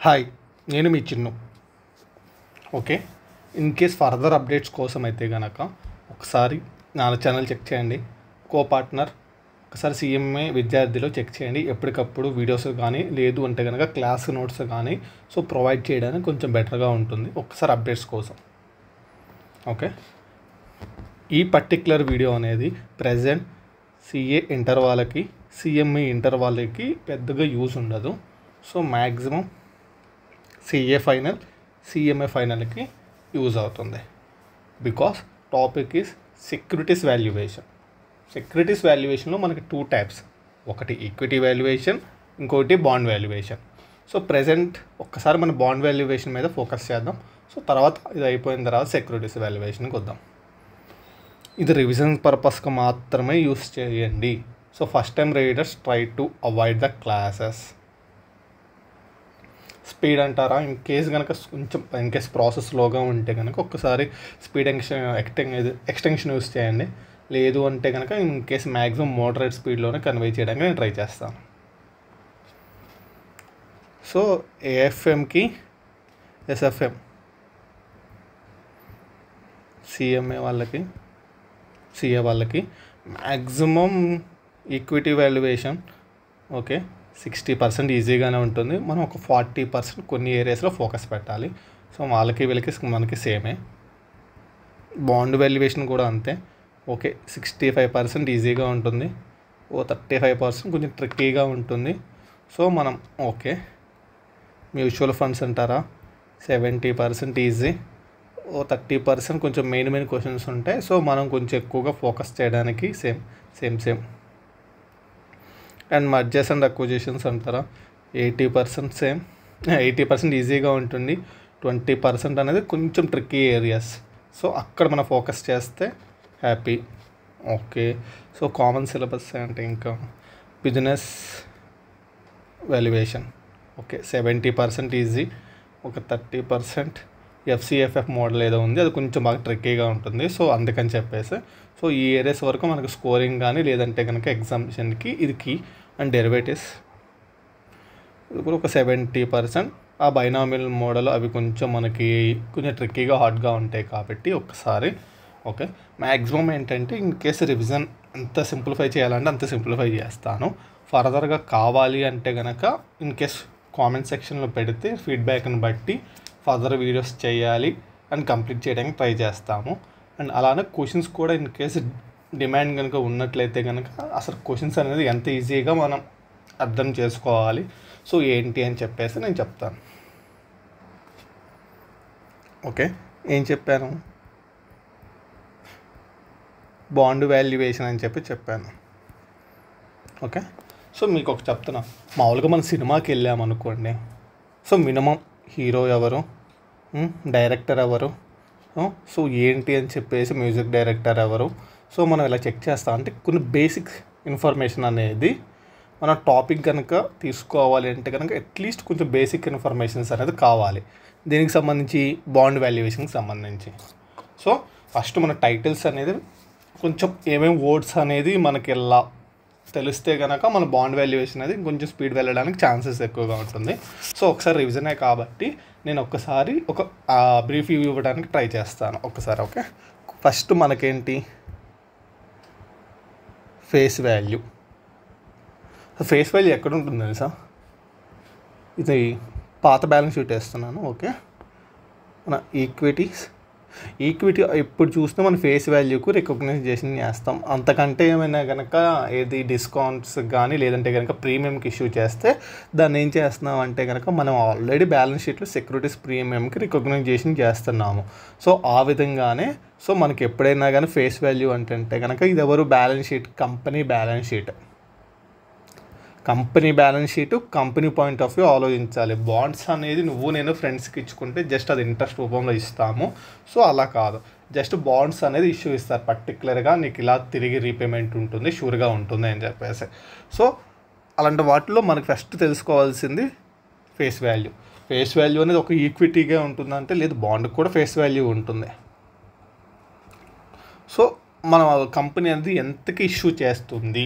Hi, నేను మీ Chinnu. Okay, in case further updates కోసం అయితే కనుక ఒకసారి నా ఛానల్ చెక్ చేయండి. కో పార్ట్నర్ ఒకసారి సిఎంఏ విద్యార్థిలో చెక్ చేయండి. ఎప్పటికప్పుడు వీడియోస్ కానీ లేదు అంటే కనుక క్లాస్ నోట్స్ కానీ ప్రొవైడ్ చేయడానికి కొంచెం బెటర్గా ఉంటుంది ఒకసారి అప్డేట్స్ కోసం. ఓకే, ఈ పర్టిక్యులర్ వీడియో అనేది ప్రజెంట్ సిఏ ఇంటర్ వాళ్ళకి, సిఎంఏ ఇంటర్ వాళ్ళకి పెద్దగా యూజ్ ఉండదు. So maximum CA final, CMA ఫైనల్కి యూజ్ అవుతుంది. Because topic is securities valuation. Securities వాల్యుయేషన్లో మనకి 2 టైప్స్, ఒకటి ఈక్విటీ వాల్యుయేషన్, ఇంకోటి బాండ్ వాల్యుయేషన్. సో ప్రజెంట్ ఒక్కసారి మన బాండ్ వాల్యుయేషన్ మీద ఫోకస్ చేద్దాం. సో తర్వాత ఇది అయిపోయిన తర్వాత సెక్యూరిటీస్ వాల్యుయేషన్కి వద్దాం. ఇది రివిజన్ పర్పస్కి మాత్రమే యూస్ చేయండి. So first time readers try to avoid the classes. Speed అంటారా, ఇన్ కేస్ కనుక కొంచెం ఇన్ కేస్ ప్రాసెస్ స్లోగా ఉంటే కనుక ఒక్కసారి స్పీడ్ ఎక్స్టెన్షన్ యూస్ చేయండి. లేదు అంటే కనుక ఇన్ కేస్ మ్యాక్సిమం మోడరేట్ స్పీడ్లోనే కన్వే చేయడానికి నేను ట్రై చేస్తాను. సో ఏఎఫ్ఎంకి ఎస్ఎఫ్ఎం, సిఎంఏ వాళ్ళకి, సిఏ వాళ్ళకి మ్యాక్సిమం ఈక్విటీ వాల్యుయేషన్ ఓకే 60% ఈజీగానే ఉంటుంది. మనం ఒక 40% కొన్ని ఏరియాస్లో ఫోకస్ పెట్టాలి. సో వాళ్ళకి వీళ్ళకి మనకి సేమే. బాండ్ వాల్యుయేషన్ కూడా అంతే. ఓకే 65% ఈజీగా ఉంటుంది, 35% కొంచెం ట్రిక్కీగా ఉంటుంది. సో మనం ఓకే మ్యూచువల్ ఫండ్స్ అంటారా 70% ఈజీ, 30% కొంచెం మెయిన్ క్వశ్చన్స్ ఉంటాయి. సో మనం కొంచెం ఎక్కువగా ఫోకస్ చేయడానికి same. And mergers and acquisitions అంటారా 80% సేమ్, 80% ఈజీగా ఉంటుంది, 20% అనేది కొంచెం ట్రిక్కీ ఏరియాస్. సో అక్కడ మనం ఫోకస్ చేస్తే happy. Okay, so common syllabus అంటే ఇంకా బిజినెస్ వాల్యుయేషన్ ఓకే 70% ఈజీ, ఒక 30% ఎఫ్సిఎఫ్ఎఫ్ మోడల్ ఏదో ఉంది, అది కొంచెం బాగా ట్రిక్కీగా ఉంటుంది. సో అందుకని చెప్పేసి సో ఈ ఏరియాస్ వరకు మనకు స్కోరింగ్ కానీ లేదంటే కనుక ఎగ్జామినేషన్కి ఇది కీ. అండ్ డెరివేటివ్స్ ఇది కూడా ఒక 70%. ఆ బైనామిల్ మోడల్ అవి కొంచెం మనకి కొంచెం ట్రిక్కీగా హార్డ్గా ఉంటాయి కాబట్టి ఒక్కసారి ఓకే మ్యాక్సిమం ఏంటంటే ఇన్ కేసు రివిజన్ ఎంత సింప్లిఫై చేయాలంటే అంత సింప్లిఫై చేస్తాను. ఫర్దర్గా కావాలి అంటే కనుక ఇన్ కేస్ కామెంట్ సెక్షన్లో పెడితే ఫీడ్బ్యాక్ని బట్టి ఫర్దర్ వీడియోస్ చేయాలి అండ్ కంప్లీట్ చేయడానికి ట్రై చేస్తాము. అండ్ అలానే క్వశ్చన్స్ కూడా ఇన్ కేసు డిమాండ్ కనుక ఉన్నట్లయితే కనుక అసలు క్వశ్చన్స్ అనేది ఎంత ఈజీగా మనం అర్థం చేసుకోవాలి సో ఏంటి అని చెప్పేసి నేను చెప్తాను. ఓకే, ఏం చెప్పాను, బాండ్ వాల్యుయేషన్ అని చెప్పాను. ఓకే, సో మీకు ఒక చెప్తున్నా, మామూలుగా మన సినిమాకి వెళ్ళామనుకోండి, సో మినిమం హీరో ఎవరు, డైరెక్టర్ ఎవరు, సో ఏంటి అని చెప్పేసి మ్యూజిక్ డైరెక్టర్ ఎవరు, సో మనం ఇలా చెక్ చేస్తాం. అంటే కొన్ని బేసిక్ ఇన్ఫర్మేషన్ అనేది మన టాపిక్ కనుక తీసుకోవాలి అంటే కనుక అట్లీస్ట్ కొంచెం బేసిక్ ఇన్ఫర్మేషన్స్ అనేది కావాలి దీనికి సంబంధించి, బాండ్ వాల్యుయేషన్కి సంబంధించి. సో ఫస్ట్ మన టైటిల్స్ అనేది కొంచెం ఏమేమి వర్డ్స్ అనేది మనకి ఎలా తెలిస్తే కనుక మన బాండ్ వాల్యుయేషన్ అనేది కొంచెం స్పీడ్ వెళ్ళడానికి ఛాన్సెస్ ఎక్కువగా ఉంటుంది. సో ఒకసారి రివిజనే కాబట్టి నేను ఒక్కసారి ఒక బ్రీఫ్ వ్యూ ఇవ్వడానికి ట్రై చేస్తాను ఒక్కసారి. ఓకే, ఫస్ట్ మనకేంటి ఫేస్ వాల్యూ. ఫేస్ వాల్యూ ఎక్కడ ఉంటుంది తెలుసా, ఇది పాత బ్యాలెన్స్ షీట్ వేస్తున్నాను. ఓకే, మన ఈక్విటీ ఎప్పుడు చూసినా మన ఫేస్ వాల్యూకు రికగ్నైజేషన్ చేస్తాం. అంతకంటే ఏమైనా కనుక ఏది డిస్కౌంట్స్ కానీ లేదంటే కనుక ప్రీమియంకి ఇష్యూ చేస్తే దాన్ని ఏం చేస్తున్నాం అంటే కనుక మనం ఆల్రెడీ బ్యాలెన్స్ షీట్లో సెక్యూరిటీస్ ప్రీమియంకి రికగ్నైజేషన్ చేస్తున్నాము. సో ఆ విధంగానే సో మనకి ఎప్పుడైనా కానీ ఫేస్ వాల్యూ అంటే కనుక ఇది ఎవరు balance sheet, company balance sheet company point of view ఆలోచించాలి. బాండ్స్ అనేది నువ్వు నేను ఫ్రెండ్స్కి ఇచ్చుకుంటే జస్ట్ అది ఇంట్రెస్ట్ రూపంలో ఇస్తాము. సో అలా కాదు, జస్ట్ బాండ్స్ అనేది ఇష్యూ ఇస్తారు పర్టికులర్గా, నీకు ఇలా తిరిగి రీపేమెంట్ ఉంటుంది, షూర్గా ఉంటుంది అని చెప్పేసి. సో అలాంటి వాటిలో మనకు ఫస్ట్ తెలుసుకోవాల్సింది ఫేస్ వాల్యూ. ఫేస్ వాల్యూ అనేది ఒక ఈక్విటీగా ఉంటుందంటే లేదు, బాండ్కి కూడా ఫేస్ వాల్యూ ఉంటుంది. సో మన కంపెనీ అనేది ఎంతకి ఇష్యూ చేస్తుంది,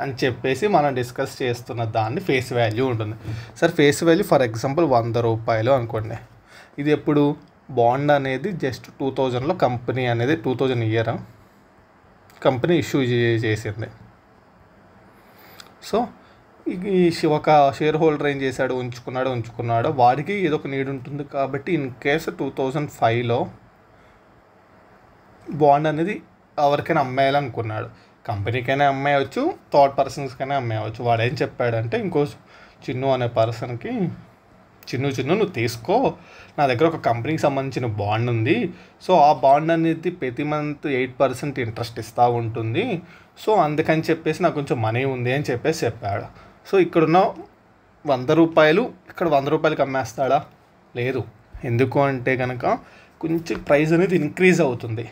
అని చెప్పేసి మనం డిస్కస్ చేస్తున్న దాన్ని ఫేస్ వాల్యూ ఉంటుంది. Sir face value for example 100 రూపాయలు అనుకోండి. ఇది ఎప్పుడు బాండ్ అనేది జస్ట్ 2000లో కంపెనీ అనేది 2000 ఇయర్ కంపెనీ ఇష్యూ చేసింది. సో ఒక షేర్ హోల్డర్ ఏం చేశాడు, ఉంచుకున్నాడు, వాడికి ఏదో ఒక నీడ్ ఉంటుంది కాబట్టి ఇన్ కేసు 2005లో బాండ్ అనేది ఎవరికైనా అమ్మేయాలనుకున్నాడు. కంపెనీకైనా అమ్మేయవచ్చు, థర్డ్ పర్సన్స్కైనా అమ్మేయవచ్చు. వాడు ఏం చెప్పాడంటే ఇంకో చిన్ను అనే పర్సన్కి, చిన్ను నువ్వు తీసుకో, నా దగ్గర ఒక కంపెనీకి సంబంధించిన బాండ్ ఉంది. సో ఆ బాండ్ అనేది ప్రతి మంత్ 8% ఇంట్రెస్ట్ ఇస్తూ ఉంటుంది. సో అందుకని చెప్పేసి నాకు కొంచెం మనీ ఉంది అని చెప్పాడు. సో ఇక్కడున్న 100 రూపాయలు ఇక్కడ 100 రూపాయలకి అమ్మేస్తాడా? లేదు. ఎందుకు అంటే కనుక కొంచెం ప్రైస్ అనేది ఇంక్రీజ్ అవుతుంది.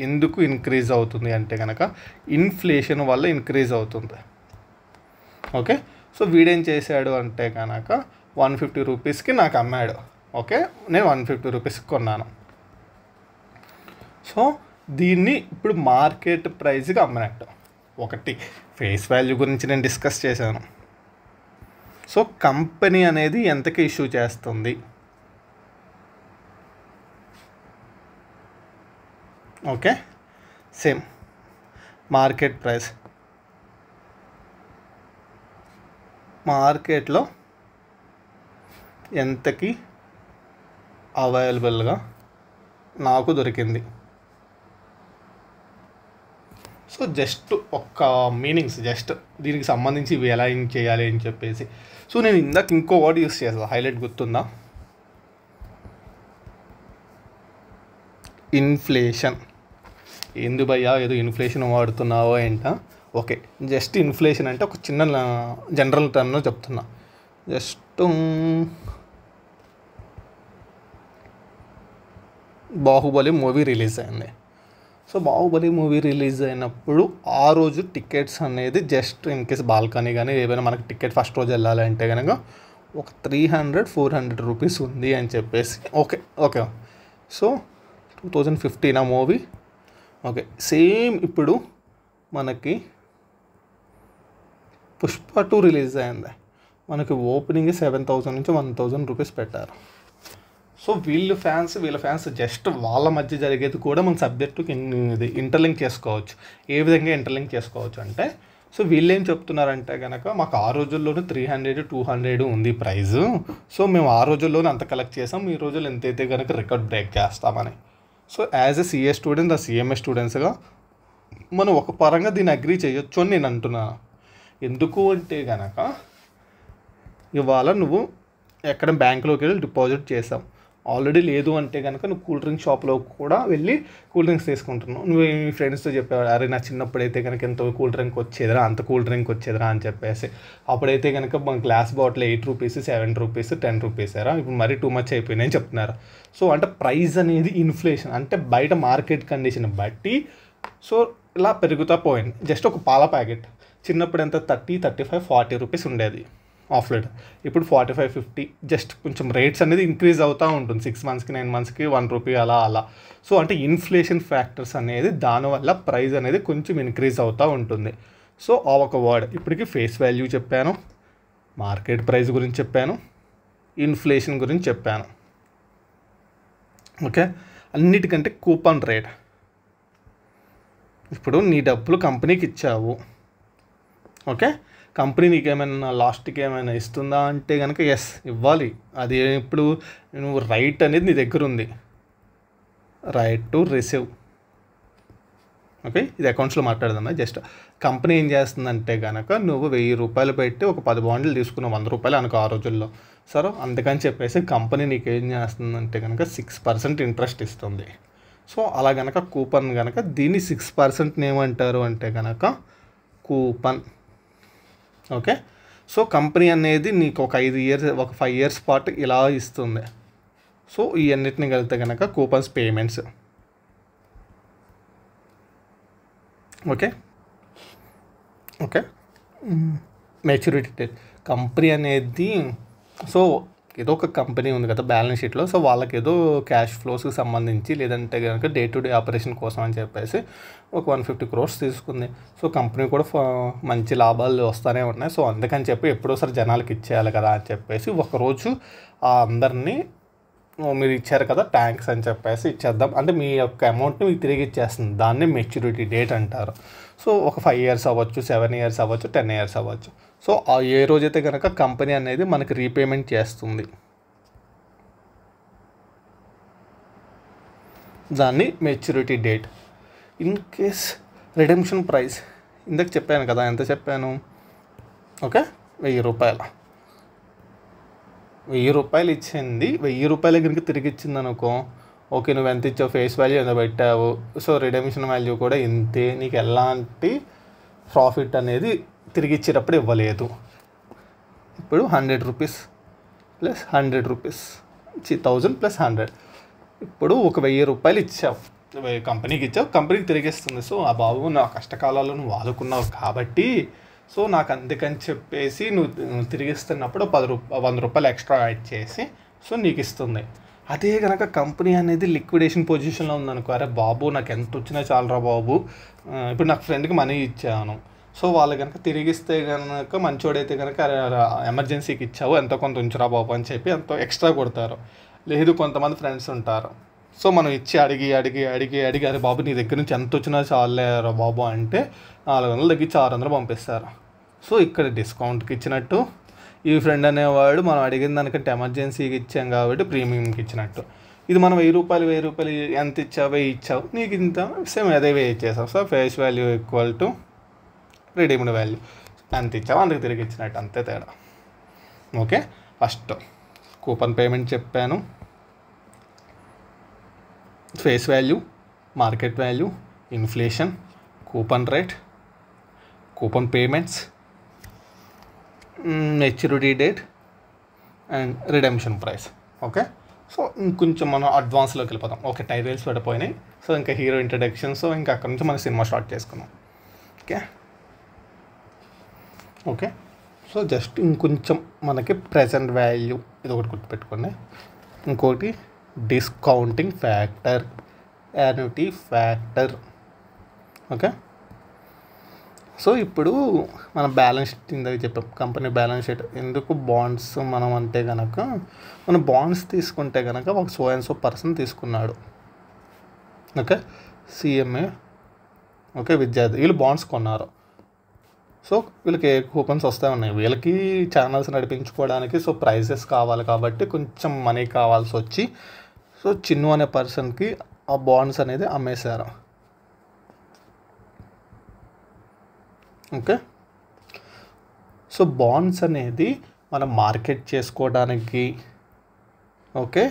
ఎందుకు ఇంక్రీజ్ అవుతుంది అంటే కనుక ఇన్ఫ్లేషన్ వల్ల ఇంక్రీజ్ అవుతుంది. ఓకే. సో వీడేం చేశాడు అంటే కనుక 150 రూపీస్కి నాకు అమ్మాడు. ఓకే, నేను 150 రూపీస్కి కొన్నాను. సో దీన్ని ఇప్పుడు మార్కెట్ ప్రైస్కి అమ్మినట్టు. ఒకటి ఫేస్ వాల్యూ గురించి నేను డిస్కస్ చేశాను. సో కంపెనీ అనేది ఎంతకి ఇష్యూ చేస్తుంది, ఓకే, సేమ్ మార్కెట్ ప్రైస్. మార్కెట్లో ఎంతకి అవైలబుల్గా నాకు దొరికింది. సో జస్ట్ ఒక్క మీనింగ్స్, జస్ట్ దీనికి సంబంధించి ఇవి ఎలా ఏం చేయాలి అని చెప్పేసి. సో నేను ఇందాక ఇంకో వర్డ్ యూస్ చేస్తాను, హైలైట్ గుర్తుందా? ఇన్ఫ్లేషన్. ఏంది భయ్యా ఏదో ఇన్ఫ్లేషన్ వాడుతున్నావో ఏంటా? ఓకే, జస్ట్ ఇన్ఫ్లేషన్ అంటే ఒక చిన్న జనరల్ టర్మ్లో చెప్తున్నా. జస్ట్ బాహుబలి మూవీ రిలీజ్ అయింది. సో బాహుబలి మూవీ రిలీజ్ అయినప్పుడు ఆ రోజు టికెట్స్ అనేది జస్ట్ ఇన్ కేస్ బాల్కనీ కానీ ఏమైనా మనకి టికెట్ ఫస్ట్ రోజు వెళ్ళాలంటే కనుక ఒక 300-400 రూపీస్ ఉంది అని చెప్పేసి. ఓకే. సో 2015 ఆ మూవీ. ఓకే, సేమ్ ఇప్పుడు మనకి పుష్ప 2 రిలీజ్ అయింది. మనకి ఓపెనింగ్ 7,000 నుంచి 1,000 రూపీస్ పెట్టారు. సో వీళ్ళ ఫ్యాన్స్ జస్ట్ వాళ్ళ మధ్య జరిగేది కూడా మన సబ్జెక్టుకి ఇది ఇంటర్లింక్ చేసుకోవచ్చు. ఏ విధంగా ఇంటర్లింక్ చేసుకోవచ్చు అంటే, సో వీళ్ళు ఏం చెప్తున్నారంటే కనుక మాకు ఆ రోజుల్లోనే 300-200 ఉంది ప్రైజు. సో మేము ఆ రోజుల్లోనే అంత కలెక్ట్ చేసాం, ఈ రోజుల్లో ఎంతైతే కనుక రికార్డ్ బ్రేక్ చేస్తామని. So as a CA student, ఆ సిఎంఏ స్టూడెంట్స్గా మనం ఒక పరంగా దీన్ని అగ్రీ చేయొచ్చు అని నేను అంటున్నాను. ఎందుకు అంటే కనుక ఇవాళ నువ్వు ఎక్కడ బ్యాంకులోకి వెళ్ళి డిపాజిట్ చేసావు, ఆల్రెడీ లేదు అంటే కనుక నువ్వు కూల్ డ్రింక్ షాప్లో కూడా వెళ్ళి కూల్ డ్రింక్స్ తీసుకుంటున్నావు. నువ్వు మీ ఫ్రెండ్స్తో చెప్పేవాడు, అరే నా చిన్నప్పుడైతే కనుక ఎంతో కూల్ డ్రింక్ వచ్చేదిరా, అంత కూల్ డ్రింక్ వచ్చేదిరా అని చెప్పేసి. అప్పుడైతే కనుక మన glass bottle 8 rupees, 7 rupees, 10 rupees ఎరా, ఇప్పుడు మరీ టూ మచ్ అయిపోయినాయని చెప్తున్నారు. సో అంటే ప్రైస్ అనేది ఇన్ఫ్లేషన్ అంటే బయట మార్కెట్ కండిషన్ బట్టి సో ఇలా పెరుగుతూ పోయింది. జస్ట్ ఒక పాల ప్యాకెట్ చిన్నప్పుడు ఎంత 30-35-40 రూపీస్ ఉండేది హాఫ్ లీటర్, ఇప్పుడు 45-50. జస్ట్ కొంచెం రేట్స్ అనేది ఇంక్రీజ్ అవుతూ ఉంటుంది 6 మంత్స్కి 9 మంత్స్కి 1 రూపీ అలా. సో అంటే ఇన్ఫ్లేషన్ ఫ్యాక్టర్స్ అనేది దానివల్ల ప్రైస్ అనేది కొంచెం ఇంక్రీజ్ అవుతూ ఉంటుంది. సో ఆ ఒక వర్డ్ ఇప్పటికి ఫేస్ వాల్యూ చెప్పాను, మార్కెట్ ప్రైస్ గురించి చెప్పాను, ఇన్ఫ్లేషన్ గురించి చెప్పాను. ఓకే, అన్నిటికంటే కూపన్ రేట్. ఇప్పుడు నీ డబ్బులు కంపెనీకి ఇచ్చావు, ఓకే, కంపెనీ నీకు ఏమైనా లాస్ట్కి ఏమైనా ఇస్తుందా అంటే కనుక ఎస్ ఇవ్వాలి. అది ఇప్పుడు నువ్వు రైట్ అనేది నీ దగ్గర ఉంది, రైట్ టు రిసీవ్. ఓకే, ఇది అకౌంట్స్లో మాట్లాడదామా. జస్ట్ కంపెనీ ఏం చేస్తుందంటే కనుక నువ్వు 1000 రూపాయలు పెట్టి ఒక 10 బాండ్లు తీసుకున్నావు, 100 రూపాయలు అనుకో ఆ రోజుల్లో. సరే, అందుకని చెప్పేసి కంపెనీ నీకు ఏం చేస్తుందంటే కనుక 6% ఇంట్రెస్ట్ ఇస్తుంది. సో అలా కనుక కూపన్ కనుక దీన్ని 6% ఏమంటారు అంటే కనుక కూపన్. ఓకే, సో కంపెనీ అనేది నీకు ఒక 5 ఇయర్స్ పాటు ఇలా ఇస్తుంది. సో ఈ అన్నిటిని కలిపితే కనుక coupons payments. Okay, maturity date. Company అనేది సో ఏదో ఒక కంపెనీ ఉంది కదా బ్యాలెన్స్ షీట్లో, సో వాళ్ళకి ఏదో క్యాష్ ఫ్లోస్కి సంబంధించి లేదంటే కనుక డే టు డే ఆపరేషన్ కోసం అని చెప్పేసి ఒక 150 crores తీసుకుంది. సో కంపెనీ కూడా మంచి లాభాలు వస్తూనే ఉన్నాయి. సో అందుకని చెప్పి ఎప్పుడోసారి జనాలకి ఇచ్చేయాలి కదా అని చెప్పేసి ఒకరోజు అందరినీ మీరు ఇచ్చారు కదా థ్యాంక్స్ అని చెప్పేసి ఇచ్చేద్దాం అంటే మీ యొక్క అమౌంట్ని మీకు తిరిగి ఇచ్చేస్తుంది. దాన్ని మెచ్యూరిటీ డేట్ అంటారు. సో ఒక 5 years అవ్వచ్చు, 7 years అవ్వచ్చు, 10 years అవ్వచ్చు. సో ఏ రోజైతే కనుక కంపెనీ అనేది మనకి రీపేమెంట్ చేస్తుంది దాన్ని maturity date. In case redemption price ఇందాక చెప్పాను కదా, ఎంత చెప్పాను, ఓకే 1000 రూపాయలు. 1000 రూపాయలు ఇచ్చింది, 1000 రూపాయలు కనుక తిరిగి ఇచ్చింది అనుకో, ఓకే నువ్వు ఎంత ఇచ్చావు, ఫేస్ వాల్యూ ఎంత పెట్టావు, సో రిడెంప్షన్ వాల్యూ కూడా ఇంతే, నీకు ఎలాంటి ప్రాఫిట్ అనేది తిరిగి ఇచ్చేటప్పుడు ఇవ్వలేదు. ఇప్పుడు 100 రూపీస్ ప్లస్ 100 రూపీస్ 1000 ప్లస్ 100, ఇప్పుడు ఒక 1000 రూపాయలు ఇచ్చావు, కంపెనీకి ఇచ్చావు, కంపెనీకి తిరిగిస్తుంది. సో ఆ బాబు నా కష్టకాలాల్లో నువ్వు వాడుకున్నావు కాబట్టి సో నాకు అందుకని చెప్పేసి నువ్వు తిరిగిస్తున్నప్పుడు 100 రూపాయలు ఎక్స్ట్రా యాడ్ చేసి సో నీకు ఇస్తుంది. అదే కనుక కంపెనీ అనేది లిక్విడేషన్ పొజిషన్లో ఉందనుకో, అరే బాబు నాకు ఎంత వచ్చినా చాలరా బాబు, ఇప్పుడు నాకు ఫ్రెండ్కి మనీ ఇచ్చాను, సో వాళ్ళు కనుక తిరిగిస్తే కనుక మంచోడైతే కనుక ఎమర్జెన్సీకి ఇచ్చావు ఎంతో కొంత ఉంచురా బాబు అని చెప్పి ఎంతో ఎక్స్ట్రా కొడతారు. లేదు కొంతమంది ఫ్రెండ్స్ ఉంటారు, సో మనం ఇచ్చి అడిగి అడిగి అడిగి అడిగి అరే బాబు నీ దగ్గర నుంచి ఎంత వచ్చినా చాలేరా బాబు అంటే 400 తగ్గించి 600 పంపిస్తారు. సో ఇక్కడ డిస్కౌంట్కి ఇచ్చినట్టు, ఈ ఫ్రెండ్ అనేవాడు మనం అడిగిన దానికంటే ఎమర్జెన్సీకి ఇచ్చాం కాబట్టి ప్రీమియంకి ఇచ్చినట్టు. ఇది మనం 1000 రూపాయలు ఎంత ఇచ్చావు, 1000 ఇచ్చావు, నీకు ఇంత సేమ్ అదే వే ఇచ్చేసావు. So face value equal to redeemed value, ఎంత ఇచ్చావు అందుకు తిరిగి ఇచ్చినట్టు, అంతే తేడా. ఓకే ఫస్ట్ కూపన్ పేమెంట్ చెప్పాను, face value, market value, inflation, coupon rate, coupon payments, maturity date and redemption price. Okay so ఇంకొంచెం మనం అడ్వాన్స్లోకి వెళ్ళిపోతాం. ఓకే టైటిల్స్ పడిపోయినాయి, సో ఇంకా హీరో ఇంట్రడక్షన్, సో ఇంకా అక్కడ నుంచి మనం సినిమా స్టార్ట్ చేసుకున్నాం. ఓకే ఓకే సో జస్ట్ ఇంకొంచెం మనకి ప్రెజెంట్ వాల్యూ ఇది ఒకటి గుర్తుపెట్టుకోండి. ఇంకోటి discounting factor, annuity factor. Okay so ఇప్పుడు మన బ్యాలెన్స్ షీట్ ఇందాక చెప్పాం, కంపెనీ బ్యాలెన్స్ షీట్. ఎందుకు బాండ్స్ మనం అంటే కనుక, మనం బాండ్స్ తీసుకుంటే కనుక ఒక సో అండ్ సో పర్సన్ తీసుకున్నాడు, ఓకే సిఎంఏ, ఓకే విద్యార్థి, వీళ్ళు బాండ్స్ కొన్నారు. సో వీళ్ళకి కూపన్స్ వస్తూ ఉన్నాయి, వీళ్ళకి ఛానల్స్ నడిపించుకోవడానికి సో ప్రైజెస్ కావాలి కాబట్టి కొంచెం మనీ కావాల్సి వచ్చి సో చిన్ను అనే పర్సన్కి ఆ బాండ్స్ అనేది అమ్మేశారు. ఓకే సో బాండ్స్ అనేది మనం మార్కెట్ చేసుకోవడానికి, ఓకే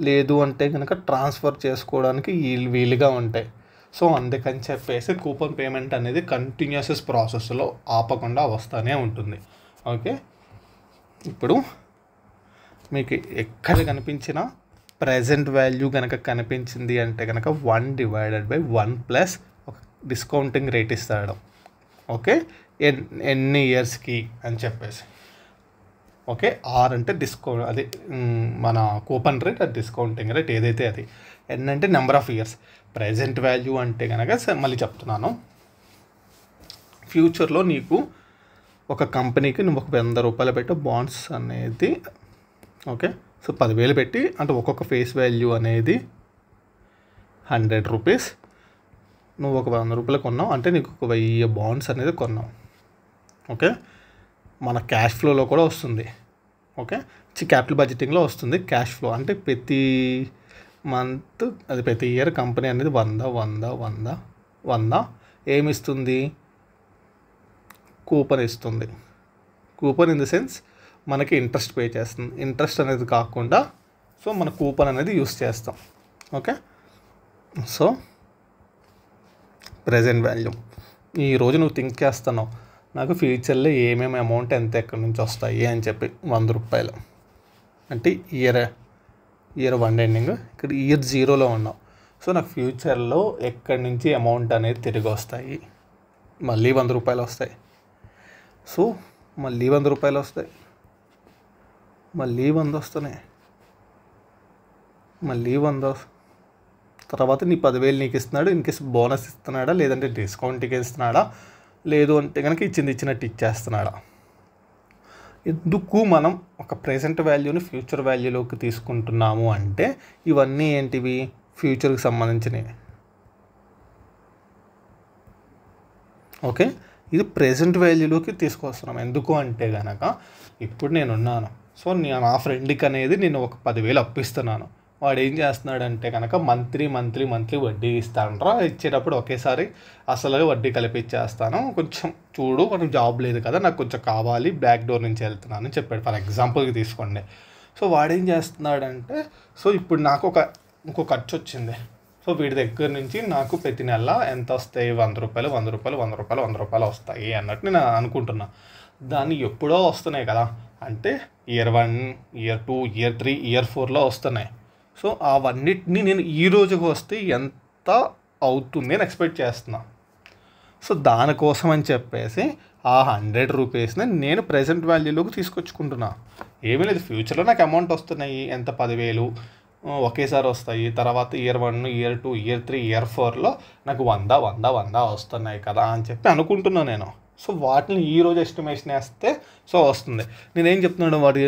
లేదు అంటే కనుక ట్రాన్స్ఫర్ చేసుకోవడానికి వీలుగా ఉంటాయి. సో అందుకని చెప్పేసి కూపన్ పేమెంట్ అనేది కంటిన్యూస్ ప్రాసెస్లో ఆపకుండా వస్తూనే ఉంటుంది. ఓకే ఇప్పుడు మీకు ఎక్కడ కనిపించినా ప్రెజెంట్ వాల్యూ కనుక కనిపించింది అంటే కనుక 1/1 ప్లస్ ఒక డిస్కౌంటింగ్ రేట్ ఇస్తాడు. ఓకే ఎన్ని ఇయర్స్కి అని చెప్పేసి, ఓకే ఆర్ అంటే డిస్కౌంట్, అది మన కూపన్ రేట్, అది డిస్కౌంటింగ్ రేట్ ఏదైతే అది, ఎన్ అంటే number of years. Present value అంటే కనుక మళ్ళీ చెప్తున్నాను, ఫ్యూచర్లో నీకు ఒక కంపెనీకి నువ్వు ఒక 100 రూపాయలు పెట్టి బాండ్స్ అనేది, ఓకే సో 10,000 పెట్టి అంటే ఒక్కొక్క ఫేస్ వాల్యూ అనేది 100 రూపీస్, నువ్వు ఒక 100 రూపాయలు కొన్నావు అంటే నీకు ఒక 1000 బాండ్స్ అనేది కొన్నావు. ఓకే మన క్యాష్ ఫ్లోలో కూడా వస్తుంది. ఓకే క్యాపిటల్ బడ్జెటింగ్లో వస్తుంది క్యాష్ ఫ్లో, అంటే ప్రతి మంత్ అది ప్రతి ఇయర్ కంపెనీ అనేది 100 ఏమి ఇస్తుంది, కూపన్ ఇస్తుంది. కూపన్ ఇన్ ద సెన్స్ మనకి ఇంట్రెస్ట్ పే చేస్తుంది. ఇంట్రెస్ట్ అనేది కాకుండా సో మన కూపన్ అనేది యూస్ చేస్తాం. ఓకే సో ప్రెజెంట్ వాల్యూ, ఈరోజు నువ్వు థింక్ చేస్తున్నావు నాకు ఫ్యూచర్లో ఏమేమి అమౌంట్ ఎంత ఎక్కడి నుంచి వస్తాయి అని చెప్పి, 100 రూపాయలు అంటే ఇయర్ 1 ఎండింగ్, ఇక్కడ ఇయర్ 0లో ఉన్నావు. సో నాకు ఫ్యూచర్లో ఎక్కడి నుంచి అమౌంట్ అనేది తిరిగి వస్తాయి, మళ్ళీ 100 రూపాయలు వస్తాయి. సో మళ్ళీ 100 రూపాయలు వస్తాయి, మళ్ళీ 100 వస్తున్నాయి, మళ్ళీ 100. తర్వాత నీ 10,000 నీకు ఇస్తున్నాడు, ఇన్కేస్ బోనస్ ఇస్తున్నాడా లేదంటే డిస్కౌంట్కి ఇస్తున్నాడా, లేదు అంటే కనుక ఇచ్చినట్టు ఇచ్చేస్తున్నాడా. ఎందుకు మనం ఒక ప్రెజెంట్ వాల్యూని ఫ్యూచర్ వాల్యూలోకి తీసుకుంటున్నాము అంటే ఇవన్నీ ఏంటివి, ఫ్యూచర్కి సంబంధించినవి. ఓకే, ఇది ప్రెజెంట్ వాల్యూలోకి తీసుకొస్తున్నాం. ఎందుకు అంటే కనుక ఇప్పుడు నేనున్నాను, సో నా ఫ్రెండ్కి అనేది నేను ఒక 10,000 అప్పిస్తున్నాను. వాడు ఏం చేస్తున్నాడంటే కనుక మంత్లీ వడ్డీ ఇస్తానరా, ఇచ్చేటప్పుడు ఒకేసారి అసలు వడ్డీ కలిపి ఇచ్చేస్తాను, కొంచెం చూడు మనకు జాబ్ లేదు కదా, నాకు కొంచెం కావాలి, బ్యాక్ డోర్ నుంచి వెళ్తున్నాను అని చెప్పాడు. ఫర్ ఎగ్జాంపుల్కి తీసుకోండి. సో వాడేం చేస్తున్నాడంటే, సో ఇప్పుడు నాకు ఇంకో ఖర్చు వచ్చింది. సో వీడి దగ్గర నుంచి నాకు ప్రతి నెల ఎంత వస్తాయి, 100 రూపాయలు వస్తాయి అన్నట్టు నేను అనుకుంటున్నా. దాన్ని ఎప్పుడో వస్తున్నాయి కదా, అంటే ఇయర్ 1, ఇయర్ 2, ఇయర్ 3, ఇయర్ 4లో వస్తున్నాయి. సో అవన్నిటిని నేను ఈ రోజుకి వస్తే ఎంత అవుతుంది అని ఎక్స్పెక్ట్ చేస్తున్నా. సో దానికోసం అని చెప్పేసి ఆ 100 రూపీస్ని నేను ప్రెజెంట్ వాల్యూలోకి తీసుకొచ్చుకుంటున్నా. ఏమీ లేదు, ఫ్యూచర్లో నాకు అమౌంట్ వస్తున్నాయి, ఎంత 10,000 ఒకేసారి వస్తాయి. తర్వాత ఇయర్ 1, ఇయర్ 2, ఇయర్ 3, ఇయర్ 4లో నాకు 100 వస్తున్నాయి కదా అని చెప్పి అనుకుంటున్నాను నేను. సో వాటిని ఈరోజు ఎస్టిమేషన్ వేస్తే సో వస్తుంది. నేనేం చెప్తున్నాను, వాటి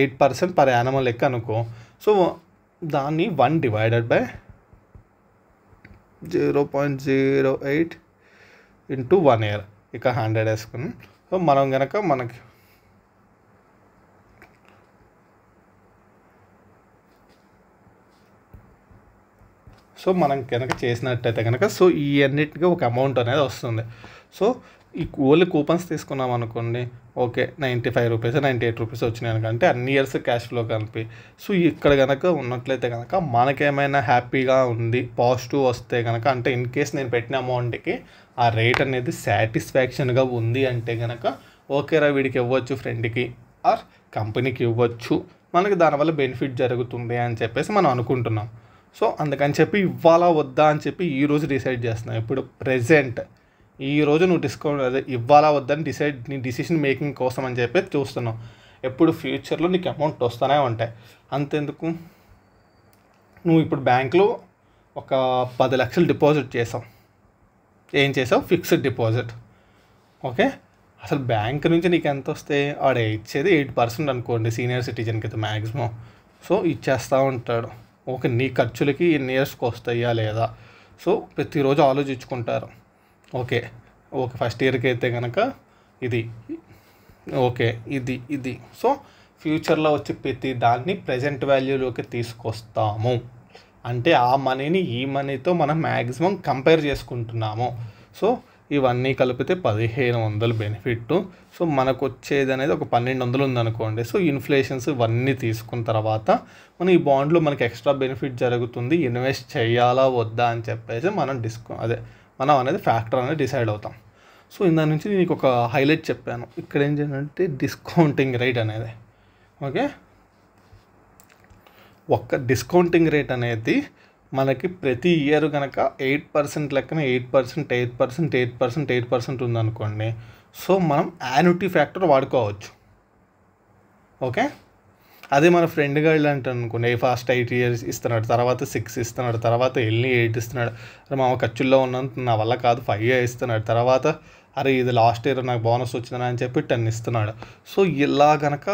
8% పర్ యానిమల్ లెక్క అనుకో. సో దాన్ని 1 డివైడెడ్ బై 0.08 ఇంటూ 1 ఇయర్, ఇక 100 వేసుకుని. సో మనం కనుక మనకి చేసినట్టయితే కనుక సో ఈ అన్నిటికీ ఒక అమౌంట్ అనేది వస్తుంది. సో ఈ ఓన్లీ కూపన్స్ తీసుకున్నాం అనుకోండి, ఓకే 95 రూపీస్ 98 రూపీస్ వచ్చినాయి అనుకంటే అన్ని ఇయర్స్ క్యాష్ ఫ్లో కలిపి. సో ఇక్కడ కనుక ఉన్నట్లయితే కనుక మనకేమైనా హ్యాపీగా ఉంది, పాజిటివ్ వస్తే కనుక, అంటే ఇన్ కేస్ నేను పెట్టిన అమౌంట్కి ఆ రేట్ అనేది సాటిస్ఫాక్షన్గా ఉంది అంటే కనుక ఓకేరా వీడికి ఇవ్వచ్చు, ఫ్రెండ్కి ఆర్ కంపెనీకి ఇవ్వచ్చు, మనకి దానివల్ల బెనిఫిట్ జరుగుతుంది అని చెప్పేసి మనం అనుకుంటున్నాం. సో అందుకని చెప్పి ఇవ్వాలా వద్దా అని చెప్పి ఈరోజు డిసైడ్ చేస్తున్నాం. ఇప్పుడు ప్రెజెంట్ ఈరోజు నువ్వు డిస్కౌంట్ అదే ఇవ్వాలా వద్దని నీ డిసిషన్ మేకింగ్ కోసం అని చెప్పి చూస్తున్నావు. ఎప్పుడు ఫ్యూచర్లో నీకు అమౌంట్ వస్తూనే ఉంటాయి. అంతెందుకు, నువ్వు ఇప్పుడు బ్యాంక్లో ఒక 10 లక్షలు డిపాజిట్ చేసావు. ఏం చేసావు, ఫిక్స్డ్ డిపాజిట్. ఓకే, అసలు బ్యాంక్ నుంచి నీకు ఎంత వస్తే ఆడ ఇచ్చేది 8% అనుకోండి, సీనియర్ సిటిజన్కి అయితే మ్యాక్సిమం. సో ఇచ్చేస్తూ ఉంటాడు. ఓకే, నీ ఖర్చులకి ఎన్ని ఇయర్స్కి వస్తాయా లేదా, సో ప్రతిరోజు ఆలోచించుకుంటారు. ఓకే ఫస్ట్ ఇయర్కి అయితే కనుక ఇది, ఓకే ఇది. సో ఫ్యూచర్లో వచ్చి ప్రతి దాన్ని ప్రజెంట్ వాల్యూలోకి తీసుకొస్తాము. అంటే ఆ మనీని ఈ మనీతో మనం మ్యాక్సిమం కంపేర్ చేసుకుంటున్నాము. సో ఇవన్నీ కలిపితే 1,500 బెనిఫిట్. సో మనకు వచ్చేది అనేది ఒక 1,200 ఉందనుకోండి. సో ఇన్ఫ్లేషన్స్ ఇవన్నీ తీసుకున్న తర్వాత మనం ఈ బాండ్లో మనకి ఎక్స్ట్రా బెనిఫిట్ జరుగుతుంది, ఇన్వెస్ట్ చేయాలా వద్దా అని చెప్పేసి మనం అనేది ఫ్యాక్టర్ అనేది డిసైడ్ అవుతాం. సో ఇందాక నుంచి నేను ఒక హైలైట్ చెప్పాను. ఇక్కడ ఏం చేయాలంటే డిస్కౌంటింగ్ రేట్ అనేది, ఓకే, ఒక్క డిస్కౌంటింగ్ రేట్ అనేది మనకి ప్రతి ఇయర్ కనుక 8% లెక్కన 8% ఉందనుకోండి. సో మనం యాన్యుటీ ఫ్యాక్టర్ వాడుకోవచ్చు. ఓకే, అదే మన ఫ్రెండ్ గాళ్ళు అంటే అనుకోండి, ఫస్ట్ 8 years ఇస్తున్నాడు, తర్వాత 6 ఇస్తున్నాడు, తర్వాత 8 ఇస్తున్నాడు. అరే మా ఖర్చుల్లో ఉన్నంత నా వల్ల కాదు 5 ఇస్తున్నాడు, తర్వాత అరే ఇది లాస్ట్ ఇయర్ నాకు బోనస్ వచ్చిందని అని చెప్పి 10 ఇస్తున్నాడు. సో ఇలా కనుక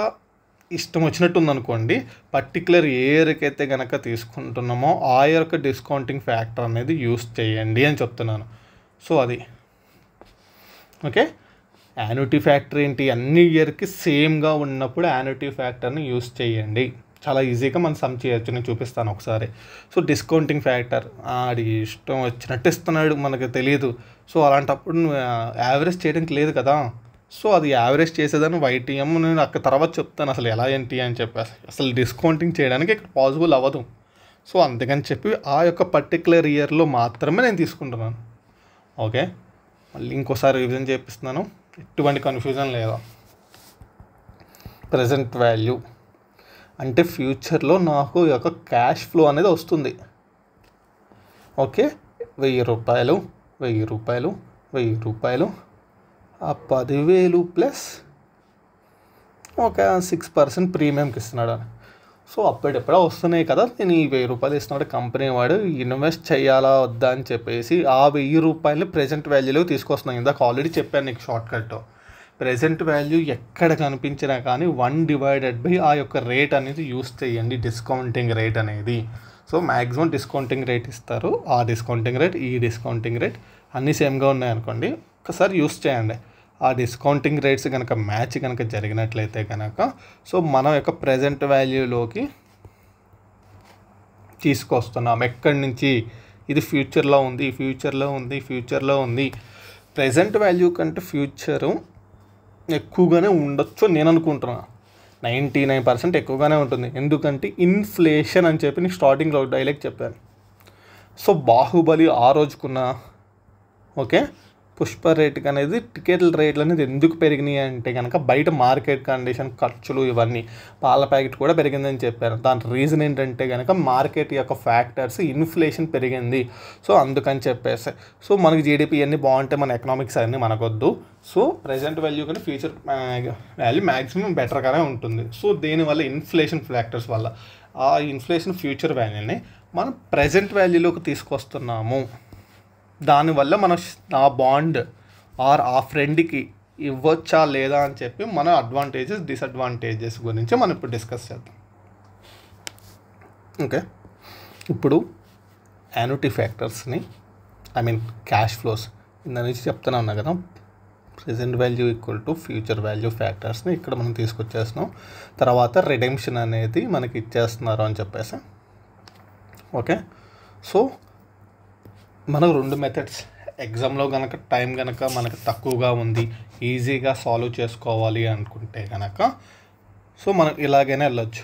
ఇష్టం వచ్చినట్టు ఉందనుకోండి, పర్టికులర్ ఏ ఇయర్కి అయితే కనుక తీసుకుంటున్నామో ఆ ఇయర్కి డిస్కౌంటింగ్ ఫ్యాక్టర్ అనేది యూస్ చేయండి అని చెప్తున్నాను. సో అది ఓకే. యాన్యుటీ ఫ్యాక్టర్ ఏంటి, అన్ని ఇయర్కి సేమ్గా ఉన్నప్పుడు యాన్యుటీ ఫ్యాక్టర్ని యూస్ చేయండి. చాలా ఈజీగా మనం సమ్ చేయొచ్చు, నేను చూపిస్తాను ఒకసారి. సో డిస్కౌంటింగ్ ఫ్యాక్టర్ ఆడి ఇష్టం వచ్చినట్టు ఇస్తున్నాడు, మనకు తెలియదు. సో అలాంటప్పుడు నువ్వు యావరేజ్ చేయడానికి లేదు కదా. సో అది యావరేజ్ చేసేదాన్ని వైటీఎం నేను అక్కడ తర్వాత చెప్తాను అసలు ఎలా ఏంటి అని చెప్పి. అసలు డిస్కౌంటింగ్ చేయడానికి ఇక్కడ పాసిబుల్ అవ్వదు. సో అందుకని చెప్పి ఆ యొక్క పర్టికులర్ ఇయర్లో మాత్రమే నేను తీసుకుంటున్నాను. ఓకే, మళ్ళీ ఇంకోసారి రివిజన్ చేపిస్తున్నాను, ఎటువంటి కన్ఫ్యూజన్ లేదా. ప్రజెంట్ వాల్యూ అంటే ఫ్యూచర్లో నాకు యొక్క క్యాష్ ఫ్లో అనేది వస్తుంది. ఓకే, 1,000 రూపాయలు, 1,000 రూపాయలు, 1,000 రూపాయలు, ఆ 10,000 ప్లస్ ఒక 6% ప్రీమియంకి ఇస్తున్నాడు. సో అప్పుడెప్పుడో వస్తున్నాయి కదా, నేను ఈ 1000 రూపాయలు ఇస్తున్నాడు కంపెనీ వాడు, ఇన్వెస్ట్ చేయాలా వద్దా అని చెప్పేసి ఆ 1000 రూపాయలని ప్రజెంట్ వాల్యూలో తీసుకొస్తున్నాను. ఇందాక ఆల్రెడీ చెప్పాను నీకు షార్ట్ కట్. ప్రజెంట్ వాల్యూ ఎక్కడ కనిపించినా కానీ 1/, ఆ యొక్క రేట్ అనేది యూస్ చేయండి, డిస్కౌంటింగ్ రేట్ అనేది. సో మ్యాక్సిమం డిస్కౌంటింగ్ రేట్ ఇస్తారు. ఆ డిస్కౌంటింగ్ రేట్, ఈ డిస్కౌంటింగ్ రేట్ అన్నీ సేమ్గా ఉన్నాయనుకోండి, ఒకసారి యూస్ చేయండి. ఆ డిస్కౌంటింగ్ రేట్స్ కనుక మ్యాచ్ కనుక జరిగినట్లయితే కనుక సో మనం యొక్క ప్రజెంట్ వాల్యూలోకి తీసుకొస్తున్నాం. ఎక్కడి నుంచి? ఇది ఫ్యూచర్లో ఉంది, ఫ్యూచర్లో ఉంది. ప్రజెంట్ వాల్యూ కంటే ఫ్యూచరు ఎక్కువగానే ఉండొచ్చు నేను అనుకుంటున్నాను. 99% ఎక్కువగానే ఉంటుంది. ఎందుకంటే ఇన్ఫ్లేషన్ అని చెప్పి నేను స్టార్టింగ్లో డైలాగ్ చెప్పాను. సో బాహుబలి ఆ రోజుకున్న ఓకే పుష్ప రేటుకి అనేది టికెట్ల రేట్లు అనేది ఎందుకు పెరిగినాయి అంటే కనుక బయట మార్కెట్ కండిషన్, ఖర్చులు, ఇవన్నీ. పాల ప్యాకెట్ కూడా పెరిగిందని చెప్పారు. దాని రీజన్ ఏంటంటే కనుక మార్కెట్ యొక్క ఫ్యాక్టర్స్, ఇన్ఫ్లేషన్ పెరిగింది. సో అందుకని చెప్పేసి సో మనకి జీడిపి అన్నీ బాగుంటే మన ఎకనామిక్స్ అన్నీ మనకొద్దు. సో ప్రజెంట్ వాల్యూ కానీ ఫ్యూచర్ వాల్యూ మ్యాక్సిమం బెటర్గానే ఉంటుంది. సో దీనివల్ల ఇన్ఫ్లేషన్ ఫ్యాక్టర్స్ వల్ల ఆ ఇన్ఫ్లేషన్ ఫ్యూచర్ వాల్యూని మనం ప్రజెంట్ వాల్యూలోకి తీసుకొస్తున్నాము. దానివల్ల మనం ఆ బాండ్ ఆర్ ఆ ఫ్రెండ్కి ఇవ్వచ్చా లేదా అని చెప్పి మన అడ్వాంటేజెస్, డిసడ్వాంటేజెస్ గురించి మనం ఇప్పుడు డిస్కస్ చేద్దాం. ఓకే, ఇప్పుడు యాన్యుటీ ఫ్యాక్టర్స్ని క్యాష్ ఫ్లోస్ ఇందా నుంచి చెప్తూనే ఉన్నా కదా, present value equal to future value ఫ్యాక్టర్స్ని ఇక్కడ మనం తీసుకొచ్చేస్తున్నాం. తర్వాత రిడెంప్షన్ అనేది మనకి ఇచ్చేస్తున్నారు అని చెప్పేసి. ఓకే, సో మనకు 2 మెథడ్స్. ఎగ్జామ్లో కనుక టైం కనుక మనకు తక్కువగా ఉంది, ఈజీగా సాల్వ్ చేసుకోవాలి అనుకుంటే కనుక సో మనం ఇలాగైనా వెళ్ళొచ్చు.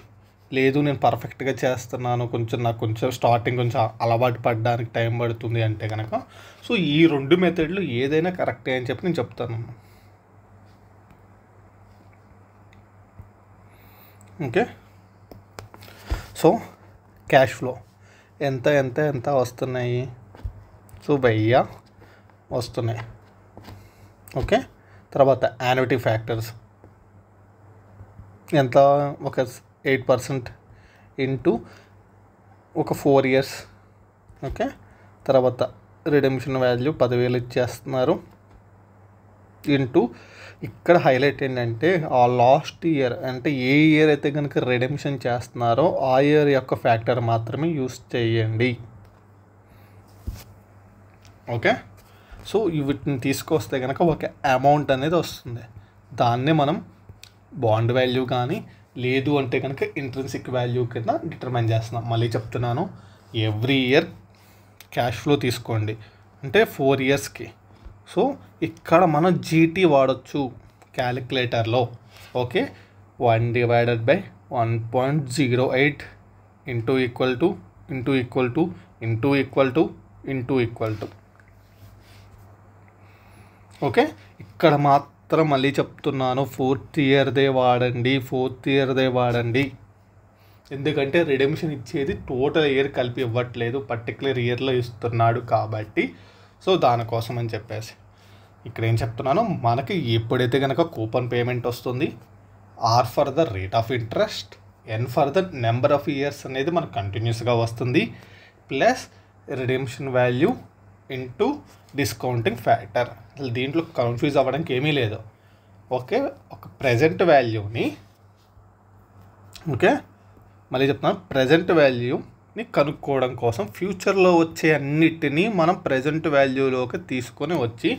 లేదు నేను పర్ఫెక్ట్గా చేస్తున్నాను, నాకు కొంచెం స్టార్టింగ్ కొంచెం అలవాటు పడడానికి టైం పడుతుంది అంటే కనుక సో ఈ 2 మెథడ్లు ఏదైనా కరెక్టే అని చెప్పి నేను చెప్తాను. ఓకే, సో క్యాష్ ఫ్లో ఎంత వస్తున్నాయి? సో 1000 వస్తున్నాయి. ఓకే, తర్వాత యాన్యుటీ ఫ్యాక్టర్స్ ఎంత? ఒక 8% ఇంటూ ఒక 4 years. ఓకే, తర్వాత రిడెంప్షన్ వాల్యూ 10,000 ఇచ్చేస్తున్నారు ఇంటూ ఇక్కడ హైలైట్ ఏంటంటే ఆ లాస్ట్ ఇయర్ అంటే ఏ ఇయర్ అయితే కనుక రిడెంప్షన్ చేస్తున్నారో ఆ ఇయర్ యొక్క ఫ్యాక్టర్ మాత్రమే యూస్ చేయండి. ఓకే, సో వీటిని తీసుకొస్తే కనుక ఒక అమౌంట్ అనేది వస్తుంది. దాన్నే మనం బాండ్ వాల్యూ కానీ లేదు అంటే కనుక ఇంట్రెన్సిక్ వాల్యూ కింద డిటర్మైన్ చేస్తున్నాం. మళ్ళీ చెప్తున్నాను, ఎవ్రీ ఇయర్ క్యాష్ ఫ్లో తీసుకోండి అంటే 4 yearsకి. సో ఇక్కడ మనం జీటీ వాడచ్చు క్యాలిక్యులేటర్లో. Okay, 1/1.08 into equal to. Okay, ఇక్కడ మాత్రం మళ్ళీ చెప్తున్నాను, 4th yearదే వాడండి. ఎందుకంటే రిడెంప్షన్ ఇచ్చేది టోటల్ ఇయర్ కలిపి ఇవ్వట్లేదు, పర్టికులర్ ఇయర్లో ఇస్తున్నాడు కాబట్టి. సో దానికోసం అని చెప్పేసి ఇక్కడ ఏం చెప్తున్నాను, మనకి ఎప్పుడైతే కనుక కూపన్ పేమెంట్ వస్తుంది, R for the rate of interest, N for the number of years అనేది మనకు కంటిన్యూస్గా వస్తుంది, plus redemption value into discounting factor. అసలు దీంట్లో కన్ఫ్యూజ్ అవ్వడానికి ఏమీ లేదు. ఓకే, ఒక ప్రజెంట్ వాల్యూని ఓకే మళ్ళీ చెప్తున్నాను, ప్రజెంట్ వాల్యూని కనుక్కోవడం కోసం ఫ్యూచర్లో వచ్చే అన్నిటినీ మనం ప్రజెంట్ వాల్యూలోకి తీసుకొని వచ్చి